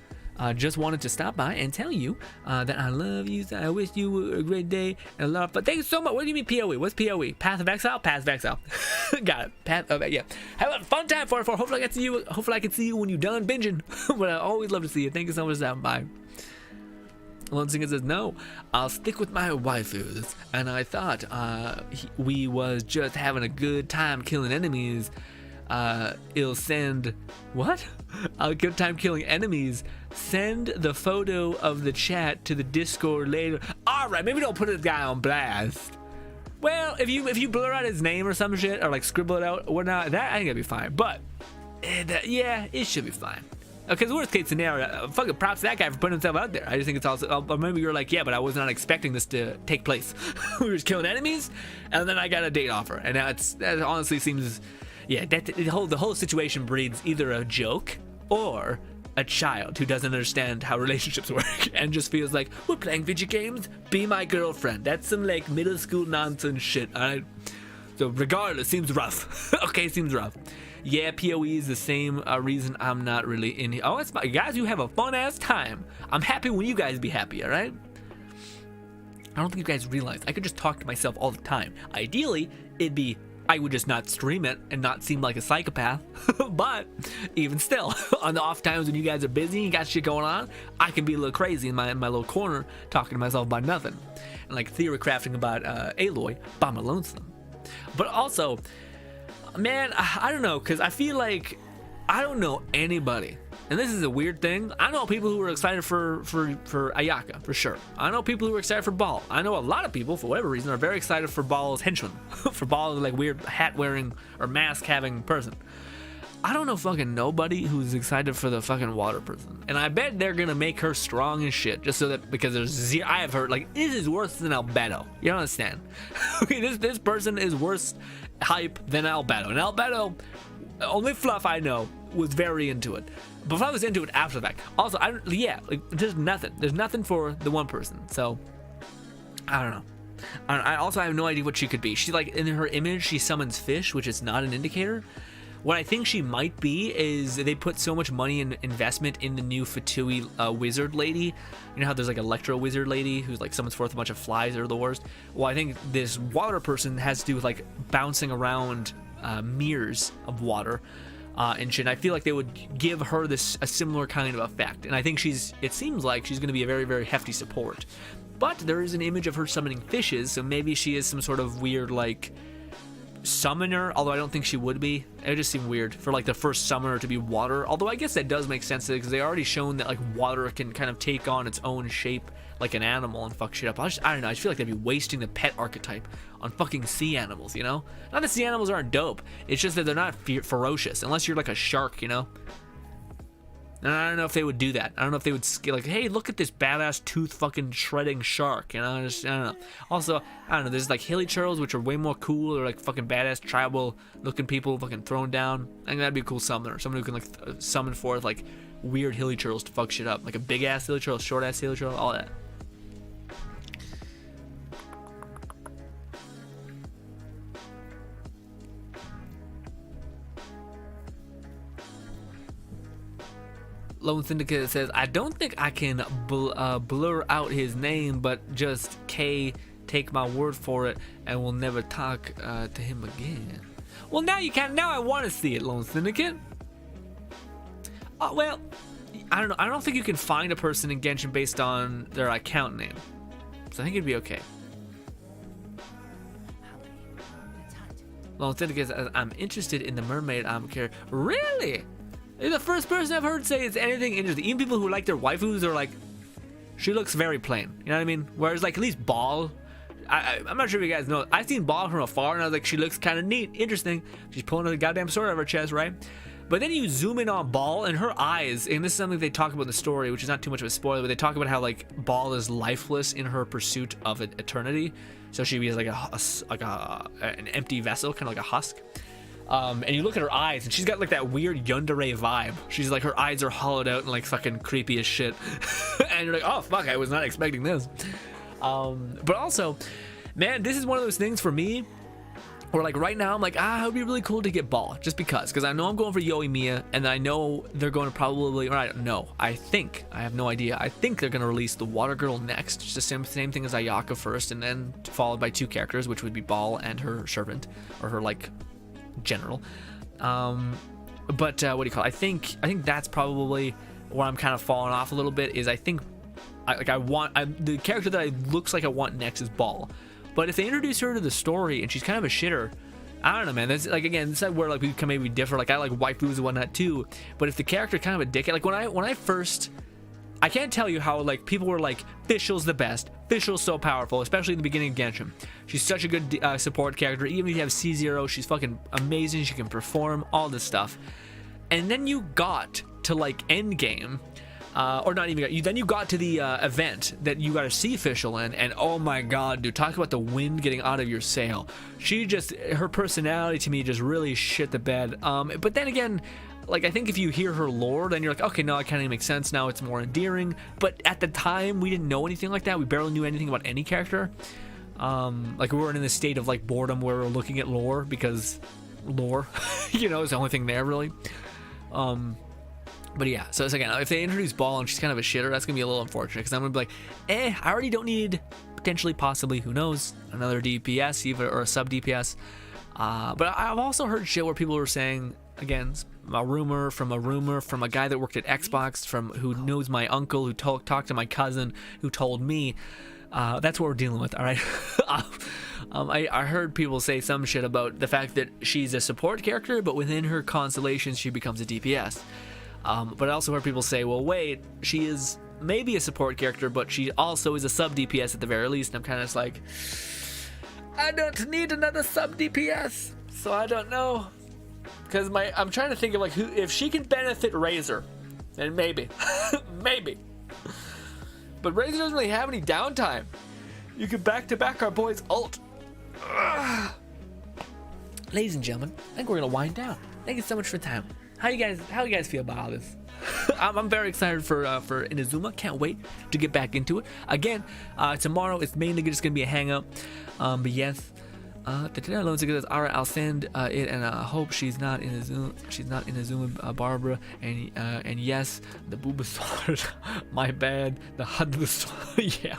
Just wanted to stop by and tell you that I love you. I wish you a great day and love. But thank you so much. What do you mean PoE? What's PoE? Path of Exile? Path of Exile. Got it. Path of, yeah. Have a fun time, 404. Hopefully I can see you. Hopefully I can see you when you're done binging. But I always love to see you. Thank you so much for stopping by. Lone Singer says, no, I'll stick with my waifus. And I thought we was just having a good time killing enemies. It'll send, what? A good time killing enemies. Send the photo of the chat to the Discord later. Alright, maybe don't put this guy on blast. Well, if you blur out his name or some shit, or like scribble it out or whatnot, that I think that'd be fine. But, yeah, it should be fine. Because worst case scenario, fucking props to that guy for putting himself out there. I just think it's also, maybe you're like, yeah, but I was not expecting this to take place. We were just killing enemies, and then I got a date offer. And now that honestly seems, yeah, the whole situation breeds either a joke or a child who doesn't understand how relationships work and just feels like, we're playing video games, be my girlfriend. That's some like middle school nonsense shit, alright? So regardless, seems rough. Okay, seems rough. Yeah, PoE is the same reason I'm not really in here. Oh, it's fine. Guys, you have a fun-ass time. I'm happy when you guys be happy, alright? I don't think you guys realize I could just talk to myself all the time. Ideally, I would just not stream it and not seem like a psychopath. But even still, on the off times when you guys are busy and you got shit going on, I can be a little crazy in my little corner talking to myself about nothing. And like theory crafting about Aloy by my lonesome. But also, man, I don't know, because I feel like I don't know anybody, and this is a weird thing. I know people who are excited for Ayaka, for sure. I know people who are excited for Ball. I know a lot of people, for whatever reason, are very excited for Ball's henchman. For Ball's like weird hat-wearing or mask-having person. I don't know fucking nobody who's excited for the fucking water person. And I bet they're gonna make her strong as shit, just so that, because there's zero, I have heard, like, this is worse than Albedo. You don't understand. Okay, this person is worse hype than Albedo. And Albedo, only Fluff I know, was very into it. But Fluff was into it after the fact. Also, there's nothing. There's nothing for the one person. So, I don't know. I also have no idea what she could be. She, like, in her image, she summons fish, which is not an indicator. What I think she might be is they put so much money and investment in the new Fatui wizard lady. You know how there's like Electro wizard lady who's like summons forth a bunch of flies that are the worst? Well, I think this water person has to do with like bouncing around mirrors of water and shit. And I feel like they would give her a similar kind of effect. And I think it seems like she's going to be a very, very hefty support. But there is an image of her summoning fishes, so maybe she is some sort of weird like summoner, although I don't think she would be. It would just seem weird for like the first summoner to be water, although I guess that does make sense because they already shown that like water can kind of take on its own shape like an animal and fuck shit up. I don't know, I just feel like they'd be wasting the pet archetype on fucking sea animals, you know? Not that sea animals aren't dope, it's just that they're not ferocious unless you're like a shark, you know? And I don't know if they would do that. I don't know if they would like, hey, look at this badass tooth fucking shredding shark, you know? I don't know. Also, I don't know, there's like hilly churls, which are way more cool, or like fucking badass tribal looking people fucking thrown down. I think that'd be a cool summoner. Someone who can like summon forth like weird hilly churls to fuck shit up. Like a big ass hilly churl, short ass hilly churl, all that. Lone Syndicate says, I don't think I can blur out his name, but just K, take my word for it, and we'll never talk to him again. Well, now you can. Now I want to see it, Lone Syndicate. Well, I don't know. I don't think you can find a person in Genshin based on their account name. So I think it'd be okay. Lone Syndicate says, I'm interested in the mermaid character. Really? You're the first person I've heard say it's anything interesting. Even people who like their waifus are like, she looks very plain. You know what I mean? Whereas like at least Ball, I'm not sure if you guys know, I've seen Ball from afar and I was like, she looks kind of neat, interesting. She's pulling a goddamn sword out of her chest, right? But then you zoom in on Ball and her eyes, and this is something they talk about in the story, which is not too much of a spoiler, but they talk about how like Ball is lifeless in her pursuit of eternity. So she is like an empty vessel, kind of like a husk. And you look at her eyes, and she's got like that weird yandere vibe. She's like, her eyes are hollowed out and like fucking creepy as shit. And you're like, oh fuck, I was not expecting this. But also, man, this is one of those things for me where like right now I'm like, it would be really cool to get Ball, just because I know I'm going for Yoimiya, and I know they're going to probably, or I don't know, I have no idea, I think they're going to release the Water Girl next, just the same thing as Ayaka first, and then followed by two characters, which would be Ball and her servant, or her like general. But what do you call it? I think that's probably where I'm kind of falling off a little bit, is I think the character that looks like I want next is Ball. But if they introduce her to the story and she's kind of a shitter, I don't know, man. That's like, again, this is where like we can maybe differ. Like I like waifus and whatnot too, but if the character kind of a dickhead, like when I first, I can't tell you how like people were like, Fischl's the best. Fischl's so powerful, especially in the beginning of Genshin. She's such a good support character. Even if you have C0, she's fucking amazing. She can perform all this stuff. And then you got to like Endgame, or not even got, then you got to the event that you got to see Fischl in, and oh my god, dude, talk about the wind getting out of your sail. She just, her personality to me just really shit the bed. But then again, like, I think if you hear her lore, then you're like, okay, no, it kind of makes sense now, it's more endearing. But at the time, we didn't know anything like that. We barely knew anything about any character. Like, we weren't in a state of, like, boredom where we're looking at lore, because lore, you know, is the only thing there, really. But yeah, so it's again, if they introduce Ball and she's kind of a shitter, that's gonna be a little unfortunate, because I'm gonna be like, I already don't need, potentially, possibly, who knows, another DPS, even, or a sub DPS. But I've also heard shit where people were saying, again, a rumor from a guy that worked at Xbox, who knows my uncle, who talked to my cousin, who told me. That's what we're dealing with, all right? I heard people say some shit about the fact that she's a support character, but within her constellations, she becomes a DPS. But I also heard people say, well, wait, she is maybe a support character, but she also is a sub DPS at the very least. And I'm kind of just like, I don't need another sub DPS, so I don't know. Because I'm trying to think of like who, if she can benefit Razor, then maybe, maybe. But Razor doesn't really have any downtime. You can back to back our boy's ult. Ugh. Ladies and gentlemen, I think we're gonna wind down. Thank you so much for your time. How you guys feel about all this? I'm very excited for Inazuma. Can't wait to get back into it. Again, tomorrow it's mainly just gonna be a hangout. But yes. Alone says, alright, I'll send it, and I hope she's not in Azuma, Barbara, and yes, the Bulbasaur, my bad, the Hudbasaur, yeah.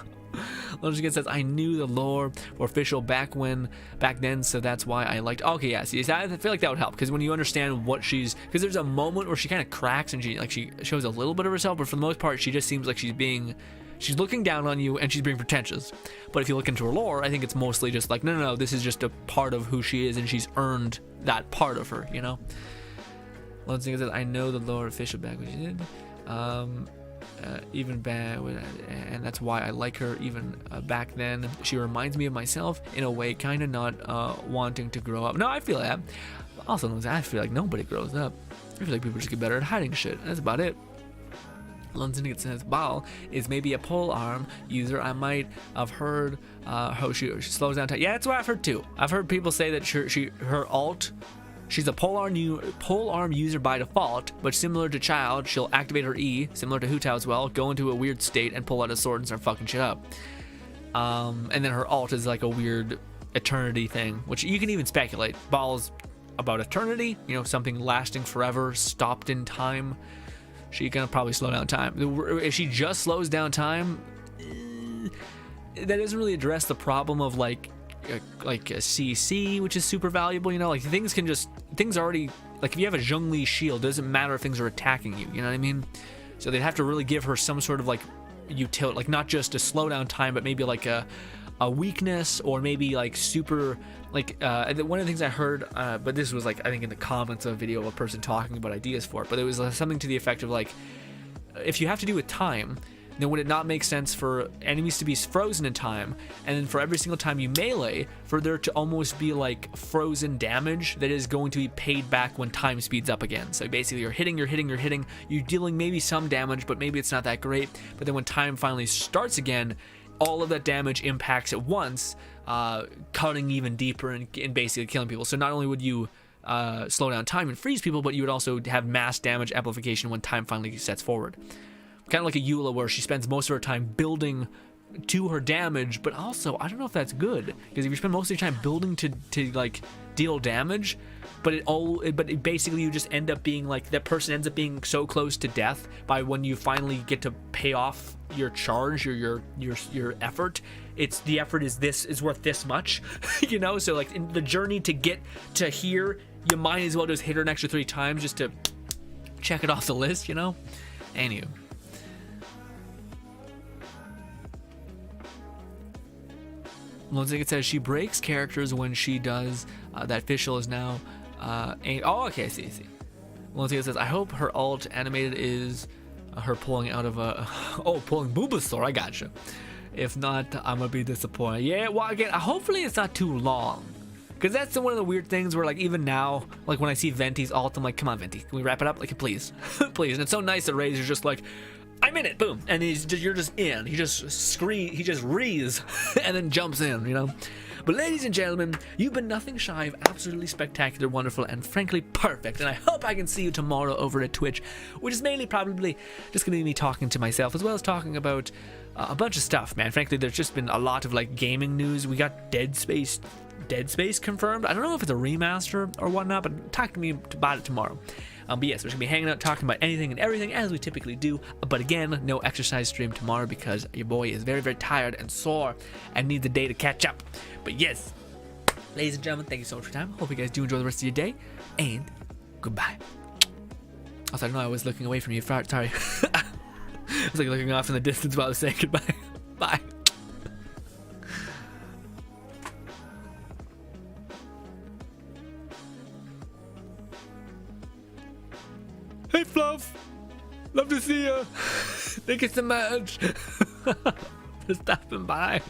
Logic says, I knew the lore or official back then, so that's why I liked. Okay, yeah, see, I feel like that would help, because when you understand what because there's a moment where she kind of cracks and she shows a little bit of herself, but for the most part, she just seems like she's being She's looking down on you and she's being pretentious. But if you look into her lore, I think it's mostly just like, no, this is just a part of who she is and she's earned that part of her, you know? One thing is that I know the lore official back when she did. Even back, and that's why I like her even back then. She reminds me of myself in a way, kind of not wanting to grow up. No, I feel that. Also, I feel like nobody grows up. I feel like people just get better at hiding shit. That's about it. London says Baal is maybe a pole arm user. I might have heard how she slows down time. Yeah, that's what I've heard too. I've heard people say that her alt. She's a pole arm user by default, but similar to Child, she'll activate her E, similar to Hu Tao as well, go into a weird state and pull out a sword and start fucking shit up. And then her alt is like a weird eternity thing, which you can even speculate. Baal's about eternity, you know, something lasting forever, stopped in time. She can probably slow down time. If she just slows down time, that doesn't really address the problem of like a CC, which is super valuable, you know, like things already, like if you have a Zhongli shield, it doesn't matter if things are attacking you, you know what I mean? So they'd have to really give her some sort of like utility, like not just a slowdown time, but maybe like a weakness, or maybe like super, like one of the things I heard, but this was like I think in the comments of a video of a person talking about ideas for it, but it was something to the effect of like, if you have to do with time, then would it not make sense for enemies to be frozen in time, and then for every single time you melee, for there to almost be like frozen damage that is going to be paid back when time speeds up again? So basically you're hitting, you're dealing maybe some damage, but maybe it's not that great, but then when time finally starts again, all of that damage impacts at once, cutting even deeper and basically killing people. So not only would you slow down time and freeze people, but you would also have mass damage amplification when time finally sets forward. Kind of like a Eula, where she spends most of her time building to her damage, but also I don't know if that's good, because if you spend most of your time building to like deal damage, but basically you just end up being like, that person ends up being so close to death by when you finally get to pay off your charge or your effort. It's the effort is worth this much, you know. So like in the journey to get to here, you might as well just hit her an extra 3 times just to check it off the list, you know. Anywho. It says she breaks characters when she does that. Official is now okay, I see. It says I hope her alt animated is her pulling out of a pulling Bulbasaur. I gotcha. If not, I'm gonna be disappointed. Yeah, well, again, hopefully it's not too long, because that's one of the weird things where like even now, like when I see Venti's alt, I'm like, come on Venti, can we wrap it up? Like, please. Please. And it's so nice that Razor's just like, I'm in it, boom, and you're just in. He just rees and then jumps in, you know. But ladies and gentlemen, you've been nothing shy of absolutely spectacular, wonderful, and frankly perfect. And I hope I can see you tomorrow over at Twitch, which is mainly probably just gonna be me talking to myself, as well as talking about a bunch of stuff, man. Frankly, there's just been a lot of like gaming news. We got Dead Space confirmed. I don't know if it's a remaster or whatnot, but talk to me about it tomorrow. But yes, we're going to be hanging out, talking about anything and everything as we typically do. But again, no exercise stream tomorrow because your boy is very, very tired and sore and needs a day to catch up. But yes, ladies and gentlemen, thank you so much for your time. Hope you guys do enjoy the rest of your day, and goodbye. Also, I know I was looking away from you. Sorry. I was like looking off in the distance while I was saying goodbye. Bye. Hey Fluff, love to see you. Think it's a match. For stopping by.